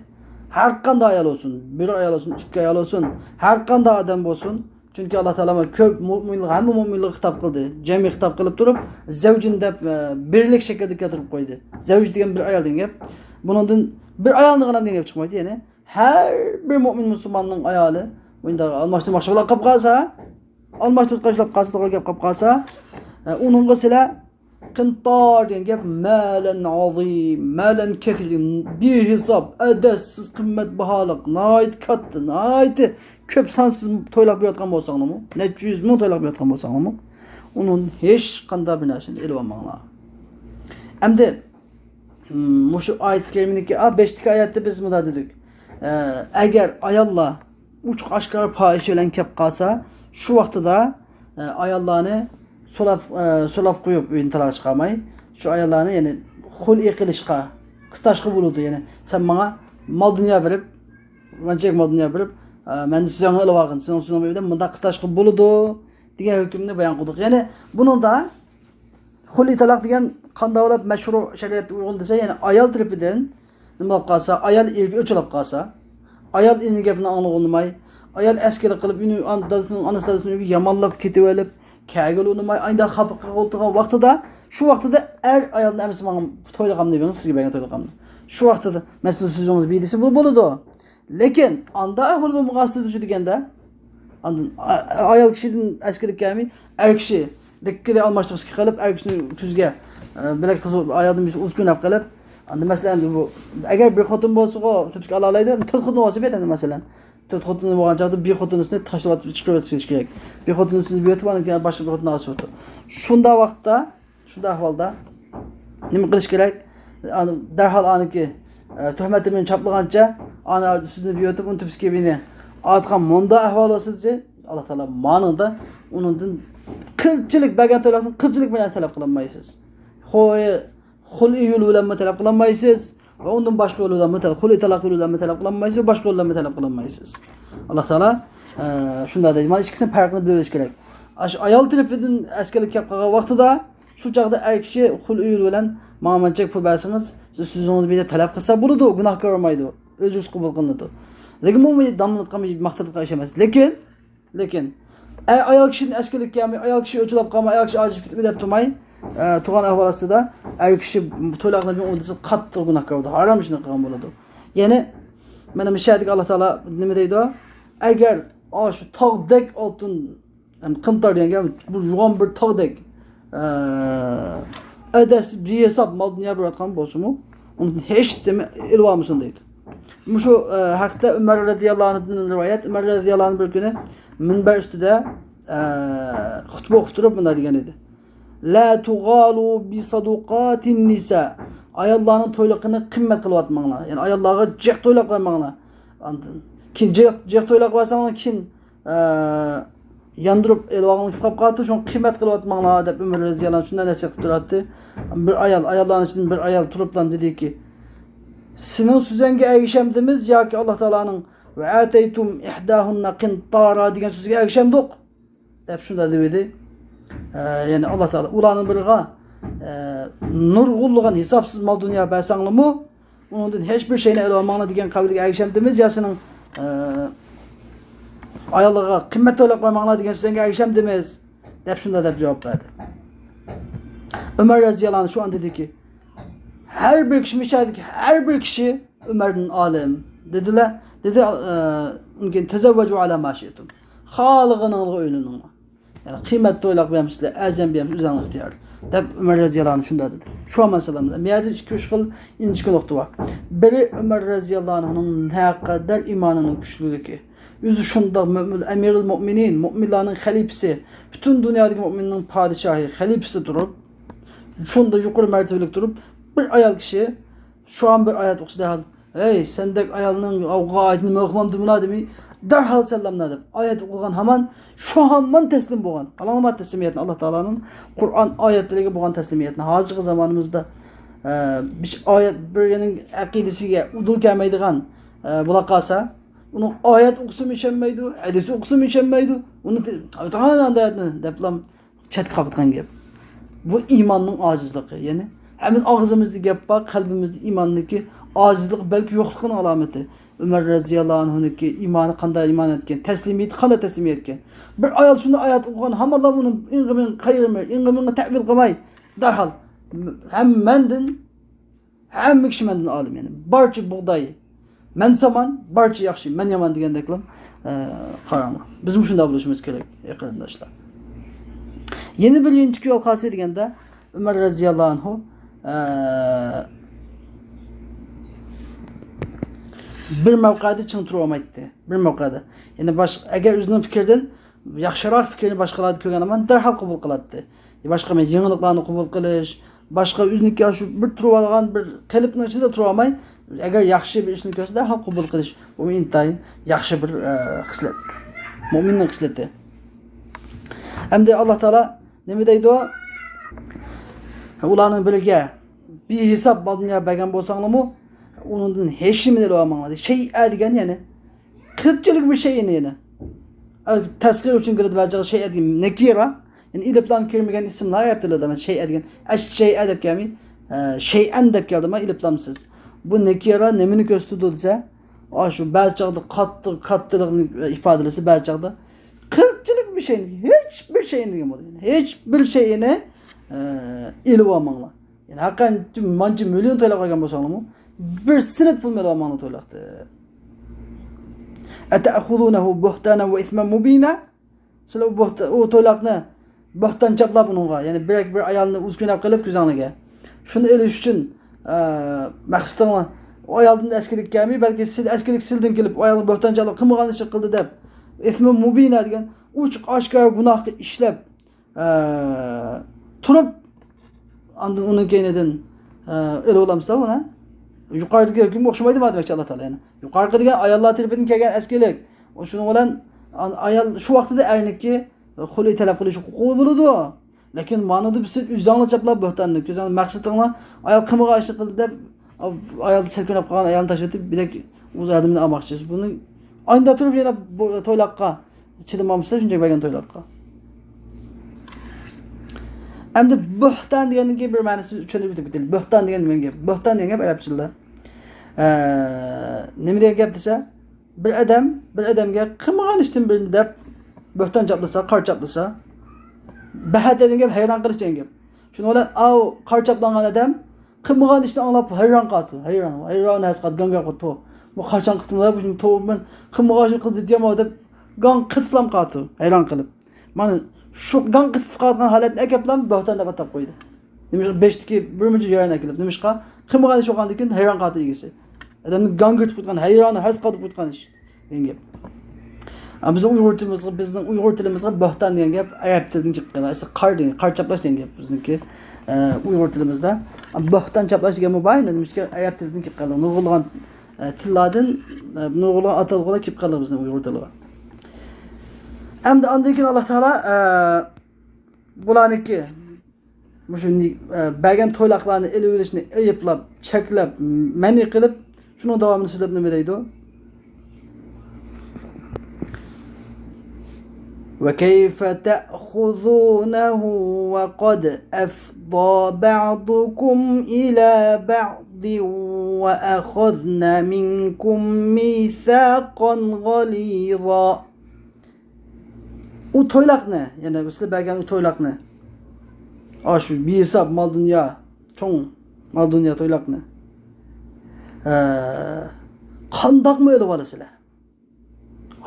har qanday ayol olsun, bir ayol olsun, ikki ayol olsun, har qanday odam bo'lsin, çünkü Allah Teala köp mu'minlik, hamma mu'minlik hitap kıldı. Cemi hitap kılıp durup, zevcin deb birlik şekilde getirip koydu. Zevc degan bir ayal degan gap. Bundan bir ayalını gana degan gap çıkmaydı. Yani her bir mu'min Müslümanның ayalı, bunda almashtirmoqchi bo'lib qolib qolsa, almashtirib qolsa, to'g'ri gap qolib qolsa, uningga sizlar qintor degan gap malan azim, malan kathir, behisob, adadsiz qimmatbaholik, nayt katta, nayt köp sansız toylab yotgan bo'lsanglarmi, necha yuz ming toylab yotgan bo'lsanglarmi, uning hech qanday bir narsani elib olmanglar. Endi mushu oyat keriminiki 5-ki oyatda biz bunda dedik. Agar ayollar uch oshkor fohish bilan kelib qolsa, shu vaqtida ayollarni so'lab qo'yib uyini talaq chiqarmay, shu ayollarni yani xul'i qilishga, qistashga bo'ladi. Yani sen menga mol dunyo berib, manchak mol dunyo berib, men sizga elib olgin, sen o'zing bilan bunda qistashga bo'ladi degan hukmni bayon qildik. Yani buningda xul'i talaq degan qanday bo'lib mashru shariat uyg'un desa, yani ayol tarafidan nima bo'lib qolsa, ayol erga o'chilib qolsa, ayol uni gapini anglag'olmay, ayol askari qilib uni anastasini yomonlab ketib olib, kagil unmay, ayda xafa qoltirgan vaqtida, shu vaqtida ayolni emas menga to'ylaqamni deb, sizga bergan to'ylaqamni. Shu vaqtida mas'ul so'zingiz bidisi bo'ladi. Lekin anda ahvol bu muqasida deganda, andan ayol kishidan askari kelmay, kishi dikkada almashtirishga qilib, kishini ko'zga bilak qizib ayolni ushkunab qilib, anda masalan bu agar bir xotin bo'lsa, tibga ola oladi, 4 xotin olsa beradi masalan. 4 xotin bo'lgan chaqda bir xotinisini tashlab chiqarib o'tish kerak. Bir xotinisini berib o'tib, boshqa bir xotinni olib o'tdi. Shunda vaqtda, shunda ahvolda nima qilish kerak? Derhal aniki töhmetimin çaplaganca ana üstüne bir ötüp unutup skebini atkan monda ahval olsa diye Allah Teala manında onun kılçılık bagan talakın kılçılık bilen talep kılanmaysız. Hul yolu bilen talep kılanmaysız ve ondan başka yolu bilen talep hul talak yolu bilen talep kılanmaysız ve başka yolu bilen talep kılanmaysız. Allah Teala şunda deydi. Mana ikisinin farkını biliyoruz gerek. Ayal tarafından askerlik yapmağa vakti da şu çağda er kişi hul yolu bilen mağamançak pul versiniz siz onu bir de talep kılsa buludu günahkar olmaydı. Özür kabul kılındı. Lekin bu damlatkan bir maktılıkla yaşamaz. Lekin ayal kişinin askerlik yapmay, ayal kişi ölçülüp kalmay, ayal kişi acip gitmedi hep tutmay. Tuğan ahvalası da er kişi toylakla bir ondası kattır günahkar oldu. Haram işine kılgan buludu. Yani benim müşahidik Allah Teala ne deydi o? Eğer şu tağdek altın kıntar diyen bu yuvan bir tağdek ödesi bir hesap mal dünya bir atkan bolsun mu? Onun hiç deme ilvamısın deydi. Şu hakta Ömer radıyallahu anh'ın rivayet Ömer radıyallahu anh bir günü minber üstüde hutbe okuturup bunda diyen idi. La tugalu bi saduqatin nisa. Ayallarının toylukını kıymet kılıp atmağına. Yani ayallara cek toyluk koymağına. Kin cek toyluk koysanlar kin yandırıp elvağını kıpkap katı şun kıymet kılıp atmağına deyip Ömer radıyallahu anh şundan nasihat kuturattı. Bir ayalların için bir ayal turuplan dedi ki Sinin süzenge erişemdimiz ya ki Allah Teala'nın ve ateytum ihdahunna qintara degan sözge erişemdik. Dep şunda dedi. Yani Allah Teala ulanın birga nur gulluğun hesapsız mal dünya bersanlı mı? Onun hiçbir şeyine el olmağına degan kavliga erişemdimiz ya senin ayallığa kıymet öyle koymağına degan sözge erişemdimiz. Dep şunda dep cevap verdi. Ömer radıyallahu anh şu an dedi ki her bir kişi müşahit her bir kişi Ömer'in alim dediler. Dedi mümkün tezevvecu ala maşiyetum. Halıgının oyununu. Yani kıymetli oylak beğenmişler. Azem beğenmiş. Üzerine ihtiyar. Dep Ömer radıyallahu anh şunda dedi. Şu an meselemde. Miyadi iki şıkıl inçki nokta var. Biri Ömer radıyallahu anh'ın hakikaten imanının güçlülüğü ki. Yüzü şunda emirül müminin, müminlerin halifesi, bütün dünyadaki müminin padişahı, halifesi durup, şunda yukarı mertebelik durup, bir ayal kişi şu an bir ayet okusu derhal hey sendek ayalının avga etini mehmamdı buna demi derhal sellemle edip ayet okugan hemen şu hemen teslim boğan alamat teslimiyetine Allah Teala'nın Kur'an ayetleri boğan teslimiyetine hazır zamanımızda bir ayet birinin akidesiga udul gelmeydiğen bulakasa onu ayet okusun içenmeydi hadisi okusun içenmeydi onu tamamen ayetini deplam çet kalktıgan gibi bu imanın acizliği yani hemen ağzımızda gap var, kalbimizde imandaki acizlik belki yokluğun alameti. Ömer radıyallahu anh'unki imanı kanday iman etken, teslimiyet kanday teslimiyet etken. Bir ayet şunda ayet okuyan hem Allah bunun ingimin hayırmı, ingimin tevil kılmay derhal hem mendin hem kişi mendin alim yani. Barçı buğday men saman, barçı yakşı, men yaman diyen deklam karanlık. Bizim şunda buluşmamız gerek arkadaşlar. Yeni bir yön çıkıyor kalsaydı digende Ömer radıyallahu anh'u bir mevkada çıntırılmaydı. Bir mevkada. Yani eğer üzünün fikirden yaxşırak fikrini başkaları görgen zaman derhal kabul kılattı. Başka yeniliklerini kabul kılış, başka üzünlük şu bir turvalgan bir kalipnin içinde turmay. Eğer yaxşı bir işini görse derhal kabul kılış. Bu intayın yaxşı bir xislet. Müminin xisleti. Hem de Allah Teala ne deydi o? Ulanın birge bir hesap badnya began bolsanlar mı? Onun heşimini de olmamalı. Şey edigen yani. Kırkçılık bir şey yani. Tasvir için görüldü bazı şey edigen nekira. Yani iliplam kirmegen isimler yaptılar da şey edigen. Şey edip gelmi. Şey endep geldi ama iliplamsız. Bu nekira nemini gösterdi ise şu bazı çağda kattılığını ifadelesi bazı çağda kırkçılık bir şey. Hiçbir şeyin diyeyim yani. Hiçbir şeyine ilvamanla. Yani hakikaten mancı milyon TL koygan bolsaňlar mı? Bir sinet pul melamaňy toylakdy. Ata'khudunahu buhtanan ve ismen mubina. Şol o toylakny buhtan çaplap onunğa, yani bir ayalny uzgunap kılıp güzanyga. Şunu eliş üçün maksatına o ayaldan eskelik gelmeyi belki sil eskelik sildin gelip o ayalı buhtan çaplap kımıgan iş kıldı dep. İsmen mubina degen uçuk aşkar günah işlep turup andın onun keneden öyle olamsa ona yuqoridagi hukmga o'xshamaydi demoqchi Alloh taolo yani. Yuqorqi degan ayollar tiribidan kelgan eskilik. Shuning bilan ayol shu vaqtida erniki xulay talab qilish huquqi bo'ladi. Lekin manada biz o'zingni chaplab bo'htanni, ko'zingni maqsadingni ayol qimiga ishni qildi deb ayol selkinib qolgan ayolni tashlab bilak o'z adamini olmoqchi. Buni aynda turib yana to'yloqqa chidamamsa shunday bo'lgan to'yloqqa. Endi bo'htan degandan keyin bir ma'nosi tushunib o'tib bo'htan degan nima gap? Bo'htan degan gap arabchada. Nima degan gap desa, bir odamga qilmagan ishdan birini deb bo'htan chaplasa, qor chaplasa, bahat degan gap hayron qilish degan gap. Shuning bilan qor chaplangan odam qilmagan ishni anglab hayron qoldi. Hayron hasqat ganga qotdi. Bu qachon qildim bu to'g'riman qilmagan ishni qildi deyman deb gang qitlam qoldi. Hayron qilib. Mana shu gang qitib qolgan holatni akaplam bo'htan deb atab qo'ydi. Nimishqa 5dagi bir muncha joyini kelib, nimishqa qilmagan ish bo'lgandan keyin hayron qoldi egasi. Adamni gang qitib qo'ygan, hayron hasqat qo'ygan ish degan gap. Bizning Uyg'ur tilimizga bo'htan degan gap arab tilidan kelib qoladi. Qor chaplash degan gap bizniki Uyg'ur tilimizda. Bo'htan chaplash degan mubayyin nimishqa arab tilidan kelib qoladi. Nurg'ulg'an tillardan nurg'ulg'an atalg'ular kelib qoladi bizning Uyg'ur tiliga. Endi ondan keyin Alloh taolo bularniki mushu bergan to'yloqlarni elib olishni ayblab, cheklab, ma'ni qilib, shuni davomini so'zlab nima deydi? وكيف تأخذونه وقد أفضى بعضكم إلى بعض وأخذن منكم ميثاقا غليظا. O to'yloqni, ya'ni sizlar bergan o to'yloqni. Shu behisob mol dunyo, cho'ng mol dunyo to'yloqni. Qandoqmi olib olasizlar?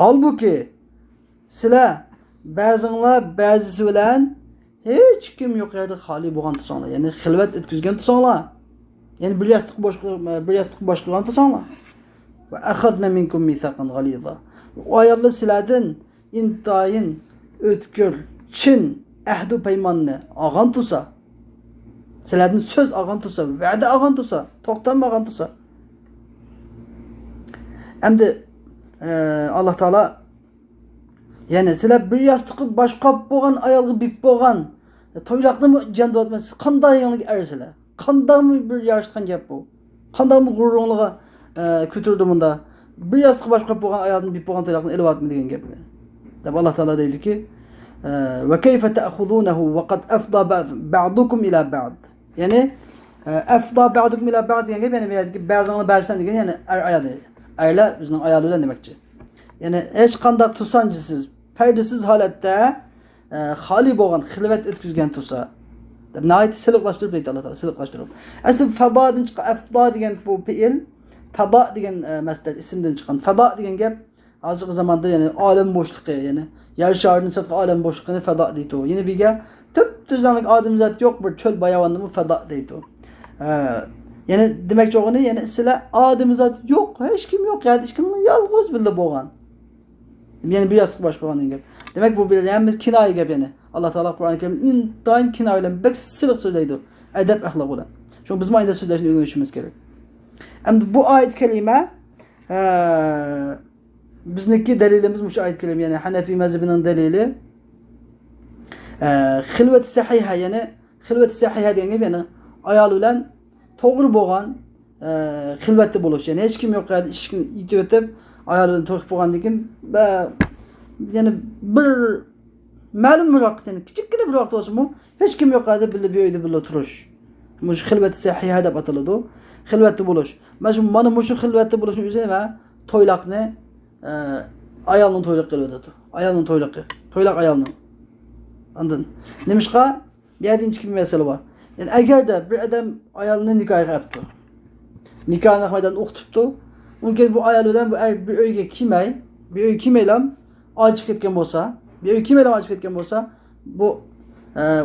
Halbuki sizlar ba'zinglar ba'zisi bilan hech kim yo'q yerda xoli bo'lgan tursanglar, ya'ni xilvat o'tkazgan tursanglar. Ya'ni bir yostiq bosh qilgan tursanglar. Va akhadna minkum mithaqan ghaliza. O ayollar sizlardan intayin o'tkir, chin ahdu paymanni olgan tursa, sizlardan so'z olgan tursa, va'da olgan tursa, to'xtanmagan tursa. Endi Alloh taolo yani sizlar bir yostiqni boshqab bo'lgan ayolga bip bo'lgan to'yloqni janda o'tmasiz. Qanday yangi ersizlar? Qandaymi bir yarışgan gap bu? Qandaymi g'ururliga ko'tirdi bunda? Bir yostiqni boshqab bo'lgan ayolni bip bo'lgan to'yloqni elib oltmi degan gapni. Deb Alloh taolo deydiki: "Va kayfa ta'khudunahu wa qad afda ba'dukum ila ba'd." Yani afda ba'dukum ila ba'd degan gap yani ba'zini ba'zidan degan yani aylar bizning ayollar demakchi. Yani hech qanday tursanchisiz, perdesiz holatda xoli bo'lgan, xilvat o'tkazgan tursa, deb nayt siliqlashtirib deydi Alloh taolo, siliqlashtirib. Aslida fadodan chiqqan afdo degan fi'il, fado degan masdar ismdan chiqqan. Fado degan gap hozirgi zamonda yani olam bo'shliqi, yani yer sharini sirtqi olam bo'shliqini fado deydi. Yine birga tüp-tüzlanlik odam zot yo'q bir cho'l bayovonni fado deydi. Yani demakchi o'g'ini, yani sizlar odam zot yo'q, hech kim yo'q, hech kim yolg'iz birga bo'lgan. Yani bir yostiq bosh qilgan gap. Demak bu bir yani kinoya gap yani. Alloh taolo Qur'oni Karim intayin kinoya bilan bek siliq so'zlaydi. Adab axloq bilan. Shu biz mayda so'zlashni o'rganishimiz kerak. Endi bu oyat kalima bizniki dalilimiz mushu oyat kalima yani Hanafi mazhabining dalili. Xilvat sahiha yani xilvat sahiha degan gap yani ayol bilan to'g'ri bo'lgan xilvatda bo'lish. Yani hech kim yo'q edi, ishni yetib o'tib ayolini to'qib bo'lgandan keyin yani bir ma'lum bir vaqt, yani kichikgina bir vaqt bo'lsa-mu, hech kim yo'q edi, birga bir uyda birga turish. Mush xilvat sahiha deb ataladi. Xilvatda bo'lish. Mana mushu xilvatda bo'lishning o'zi nima? To'yloqni ayolning to'yloq qilib o'tadi. Ayolning to'yloqi. To'yloq ayolning. Ondan nimishqa bu yerda ikki masala bor. Yani agarda bir odam ayolni nikoh qilibdi. Nikohni qilmadan o'qitibdi. Unga bu ayol bilan bir uyga kelmaylam ochib ketgan bo'lsa, bir uy kelmaylam ochib ketgan bo'lsa, bu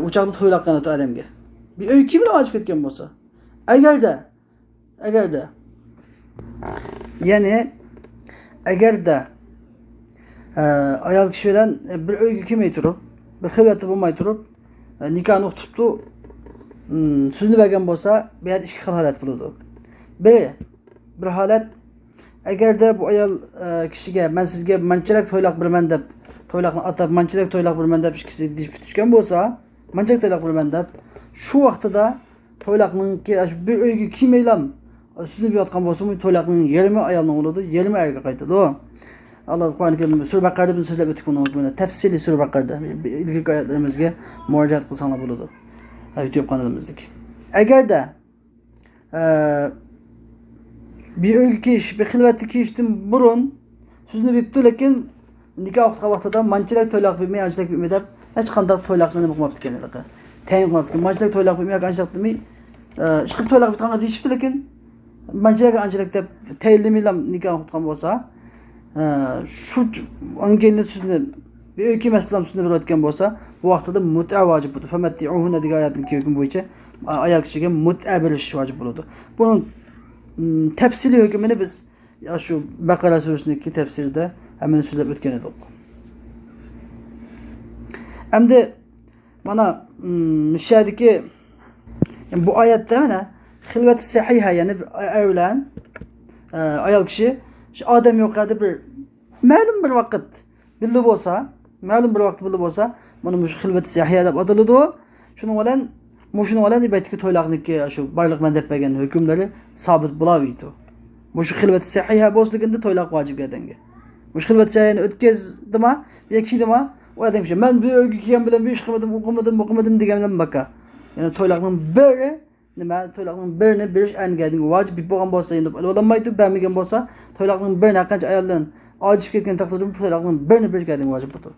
uchoqni to'yloqqan o'tadi odamga. Bir uy kelmaylam ochib ketgan bo'lsa, agarda yani agarda ayol kishi bilan bir uyga kelmay turib, bir xilvatda bo'lmay turib, nikohni o'qitibdi, Sözünü bergen bolsa, bu yerda ikki xil holat bo'ladi. Bir holat, agarda bu ayol kishiga men sizga mancharak to'yloq birman deb, to'yloqni atab mancharak to'yloq birman deb ikkisi deyib tutishgan bo'lsa, mancharak to'yloq birman deb, shu vaqtida to'yloqninki bir uyga kimaylam sizni yotgan bo'lsa, bu to'yloqning yarmi ayolning bo'ladi, yarmi erga qaytadi. Allah Qur'on-i Karimda Sura Baqarada biz so'zlab o'tdik buni. Tafsili Sura Baqarada ilgari oyatlarimizga murojaat qilsanglar bo'ladi. YouTube kanalimizdeki. Agarda bir uyga kirish, bir xilvatga kirishdan burun sizni bepti, lekin nikoh vaqtida manchirak to'yloq bilmay, anchalik bilmay deb hech qanday to'yloqni nima qilmabdi ekanligi. Tayin qilmabdi ekan. Manchirak to'yloq bilmay, anchalik bilmay, chiqib to'yloq bitganga deyishibdi, lekin manchirak anchalik deb tayinlamaylam nikoh qilgan bo'lsa, shu ongeynda sizni bir uyga maslam sizni bir o'tgan bo'lsa, bu vaqtida mut'a vojib bo'ladi. Famatti'uhunna degan oyatning hukmi bo'yicha ayol kishiga mut'a berish vojib bo'ladi. Buning tafsili hukmini biz shu Baqara surasining tafsirida hemen so'zlab o'tgan edik. Endi mana shadiki bu oyatda mana xilvat sahiha, ya'ni ayol ayol kishi shu odam yo'qadi bir ma'lum bir vaqt bildi bo'lsa, ma'lum bir vaqt bildi bo'lsa, mana shu xilvat sahiha deb ataladi. Shuning bilan baytki to'yloqniki shu barliqman deb bergan hukmlari sabit bo'laveradi. Shu xilvat sahiha bo'lsa-da to'yloq vojib gadanga. Shu xilvat sahihani o'tkazdimi, yakshidimi? O adam şey, men bu uyga kelgan bilan bu ish qilmadim, o'qimadim degandan baka. Ya'ni to'yloqning biri nima? To'yloqning birini berish anigading vojib bo'lgan bo'lsa, endi o'lanmaydi, bermagan bo'lsa, to'yloqning birini qancha ayoldan ojiz ketgan taqdirda to'yloqning birini berishgading vojib bo'ladi.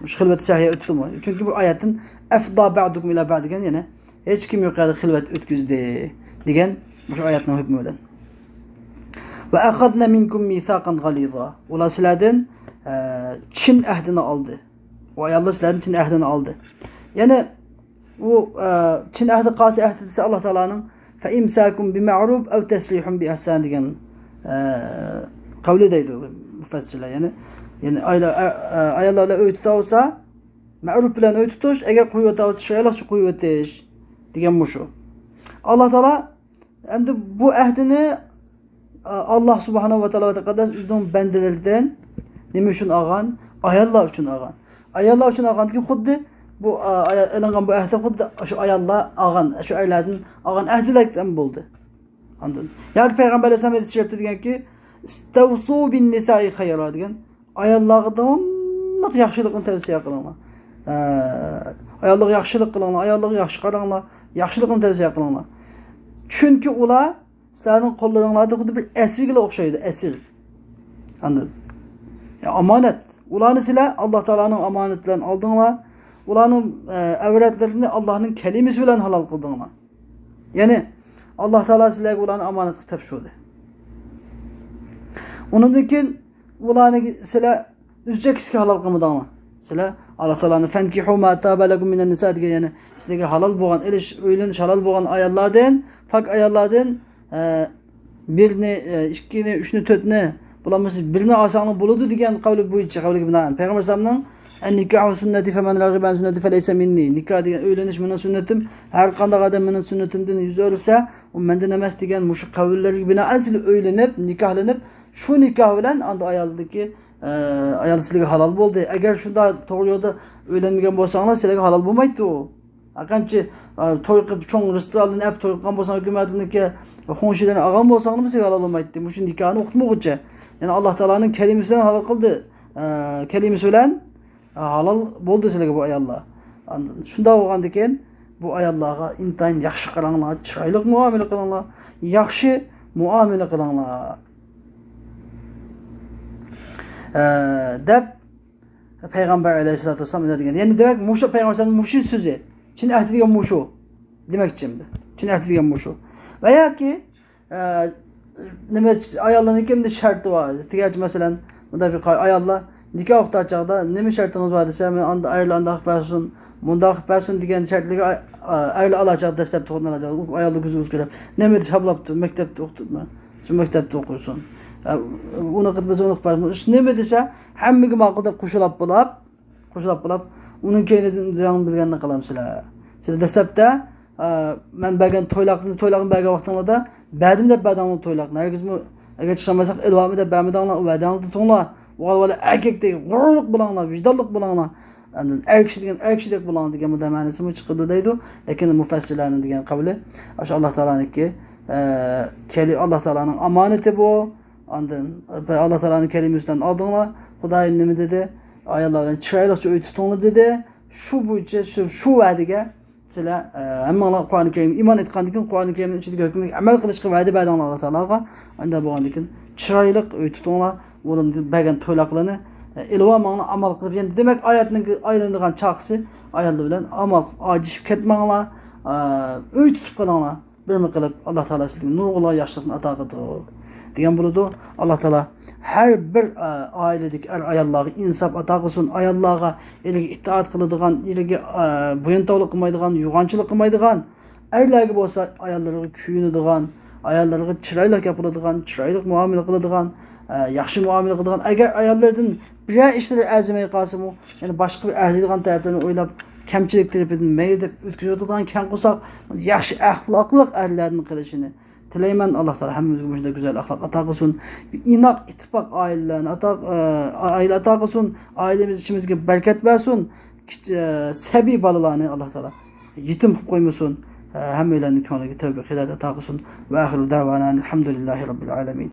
Shu xilvat sahiha o'tdimi? Chunki bu oyatning afda ba'dukum ila ba'd degan, ya'ni hech kim yo'qadi xilvat o'tkazdi degan shu oyatning hukmi bilan. Va akhadna minkum mithaqan ghaliza. Ular sizlardan chin ahdini oldi. O ayollar sizlardan chin ahdini oldi. Yani bu chin ahdi qasi ahdi desa Alloh taolaning fa imsakum bi ma'ruf aw taslihun bi ihsan degan qavli deydi mufassirlar. Yani ayollarga uy tutsa ma'ruf bilan uy tutish, agar qo'yib o'tsa chiroyli qo'yib o'tish degan bu shu. Alloh taolo endi bu ahdini Allah subhanahu va taolo va taqaddas o'zining bandalaridan nima uchun olgan? Ayollar uchun olgan. Ayollar uchun olganki xuddi bu elangan bu ahdi xuddi shu ayollar olgan, shu ayollardan olgan ahdilardan bo'ldi. Anladın? Yani Peygamber Aleyhisselam aytib deganki, "Istavsu bin nisa'i khayra" degan, ayollarga davomli yaxshilikni tavsiya qilinglar. Ayollarga yaxshilik qilinglar, ayollarga yaxshi qaranglar, yaxshilikni tavsiya qilinglar. Chunki ular sizlarning qo'llaringlarda xuddi bir asirga o'xshaydi, asir. Anladın? Ya amanet. Ularni sizlar Alloh taolaning omonatidan oldinglar. Ularning avratlarini Allohning kalimasi bilan halol qildinglar. Ya'ni Alloh taolo sizlarga ularni omonat qilib topshirdi. Undan keyin ularni sizlar o'zchakisga halol qilmadinglar. Sizlar Alloh taolaning fankihu ma tabalakum minan nisa degan, ya'ni sizlarga halol bo'lgan, o'ylanish halol bo'lgan ayollardan, pak ayollardan birini, ikkini, uchni, to'rtni bulamasiz birini olsangiz bo'ladi degan qavli bo'yicha qavliga binoan Payg'ambar sollallohu an-nikahu sunnati faman raghiba an sunnati falaysa minni. Nikoh degan o'ylanish mening sunnatim, har qanday odam mening sunnatimdan yuz o'rsa, u mendan emas degan mush qavllarga binoan sizlar o'ylanib, nikohlanib, shu nikoh bilan anda ayolniki ayol sizlarga halol bo'ldi. Agar shunda to'g'ri yo'lda o'ylanmagan bo'lsangiz, sizlarga halol bo'lmaydi u. Aqanchi to'y qilib cho'ng restorandan olib to'y qilgan bo'lsangiz, hukumatniki xonshirani olgan bo'lsangiz, sizlarga halol bo'lmaydi. Bu shu nikohni o'qitmoqchi. Yani Allah Teala'nın kelimesinden halal kıldı. Kelimesi bilen halal buldu sizlerge bu ayallar. Şunda olgandayken bu ayallarga intayin yaxşı kılanglar, çıraylık muamele kılanglar, yaxşı muamele kılanglar. Dep Peygamber Aleyhisselatü Vesselam ne degan. Yani demek muşu Peygamber Aleyhisselam muşu sözü. Çin ahdi degan muşu. Demek içimde. Çin ahdi degan muşu. Veya ki nima ayollarning kimda sharti var? Tigaç mesela bunda bir ayollar nikah o'qitachaqda nima shartingiz bor desa, men anda ayollarni aqbasun, bunda aqbasun degan shartlarga ayol olacaq, dastlab to'g'ri olacaq. U ayollar ko'zi o'zgarib. Nima deb hablabdi? Maktabda o'qitma. Shu maktabda o'qiysan. Uni qilmasa uni qilmas. Nima desa, hammaga ma'qul deb qo'shilib bo'lib, uning keyinidan bilganini qilamsizlar. Sizlar dastlabda ben bergen toylaqını bergen vaxtında bədim de bədanlı toylaqını. Herkes mi eğer çıkamasak elvamı da bəmidanla o bədanlı tutunla. Valla erkek değil, gururluk bulanla, vicdanlık bulanla. Yani erkişilik bulanla diye bu demanesi mi çıkıldı deydi. Lakin müfessirlerin diye kabulü. Aşağı Allah Teala'nın ki Allah Teala'nın amaneti bu. Andın Allah Teala'nın kelimesinden aldığına Xudayım nemi dedi? Ayarlardan çıraylıkça öğüt tutunlu dedi. Şu vədige Mesela hem Allah Kur'an-ı Kerim iman etkandikin Kur'an-ı Kerim'in içindeki hükümü amel kılışkı vədi bədi Allah Teala'ga. Anda bu andikin çıraylık öğüt tutunla onun bəgən toylaqlarını ilva mağına amal kılıp yani demek ayetinin ayrıldığın çağısı ayarlı bilen amal acişip ketmağına öğüt tutup kalana bir mi kılıp Allah Teala sizin nurgula yaşlılığın atağıdır. Diyen buludu Allah Teala her bir ailedik ayarlığı insaf atağısın ayarlığa ilgi itaat kılıdığın ilgi buyantavlı kılmaydığın yuğançılık kılmaydığın erler gibi olsa ayarları küyünüdüğün ayarları çıraylık yapıldığın çıraylık muamele kılıdığın yaxşı muamele kılıdığın eğer ayarlardan birer işleri əzməyi qasımı yani başka bir əhliydiğin tərəflərini oylab kəmçilik tərəflərini meyil edib ötküzürdüğün kən qusaq yaxşı əxlaqlıq ərlərinin qilişini Tileymen Allah Teala hemimizin başında güzel ahlak ata kılsın. İnak, ittifak ailelerini aile ata kılsın. Ailemiz içimizde bereket versin. Sebi balılarını Allah Teala yetim koymasın. Hem öylenin könlü tevbe hidayet ata kılsın. Ve ahiru davana elhamdülillahi rabbil alemin.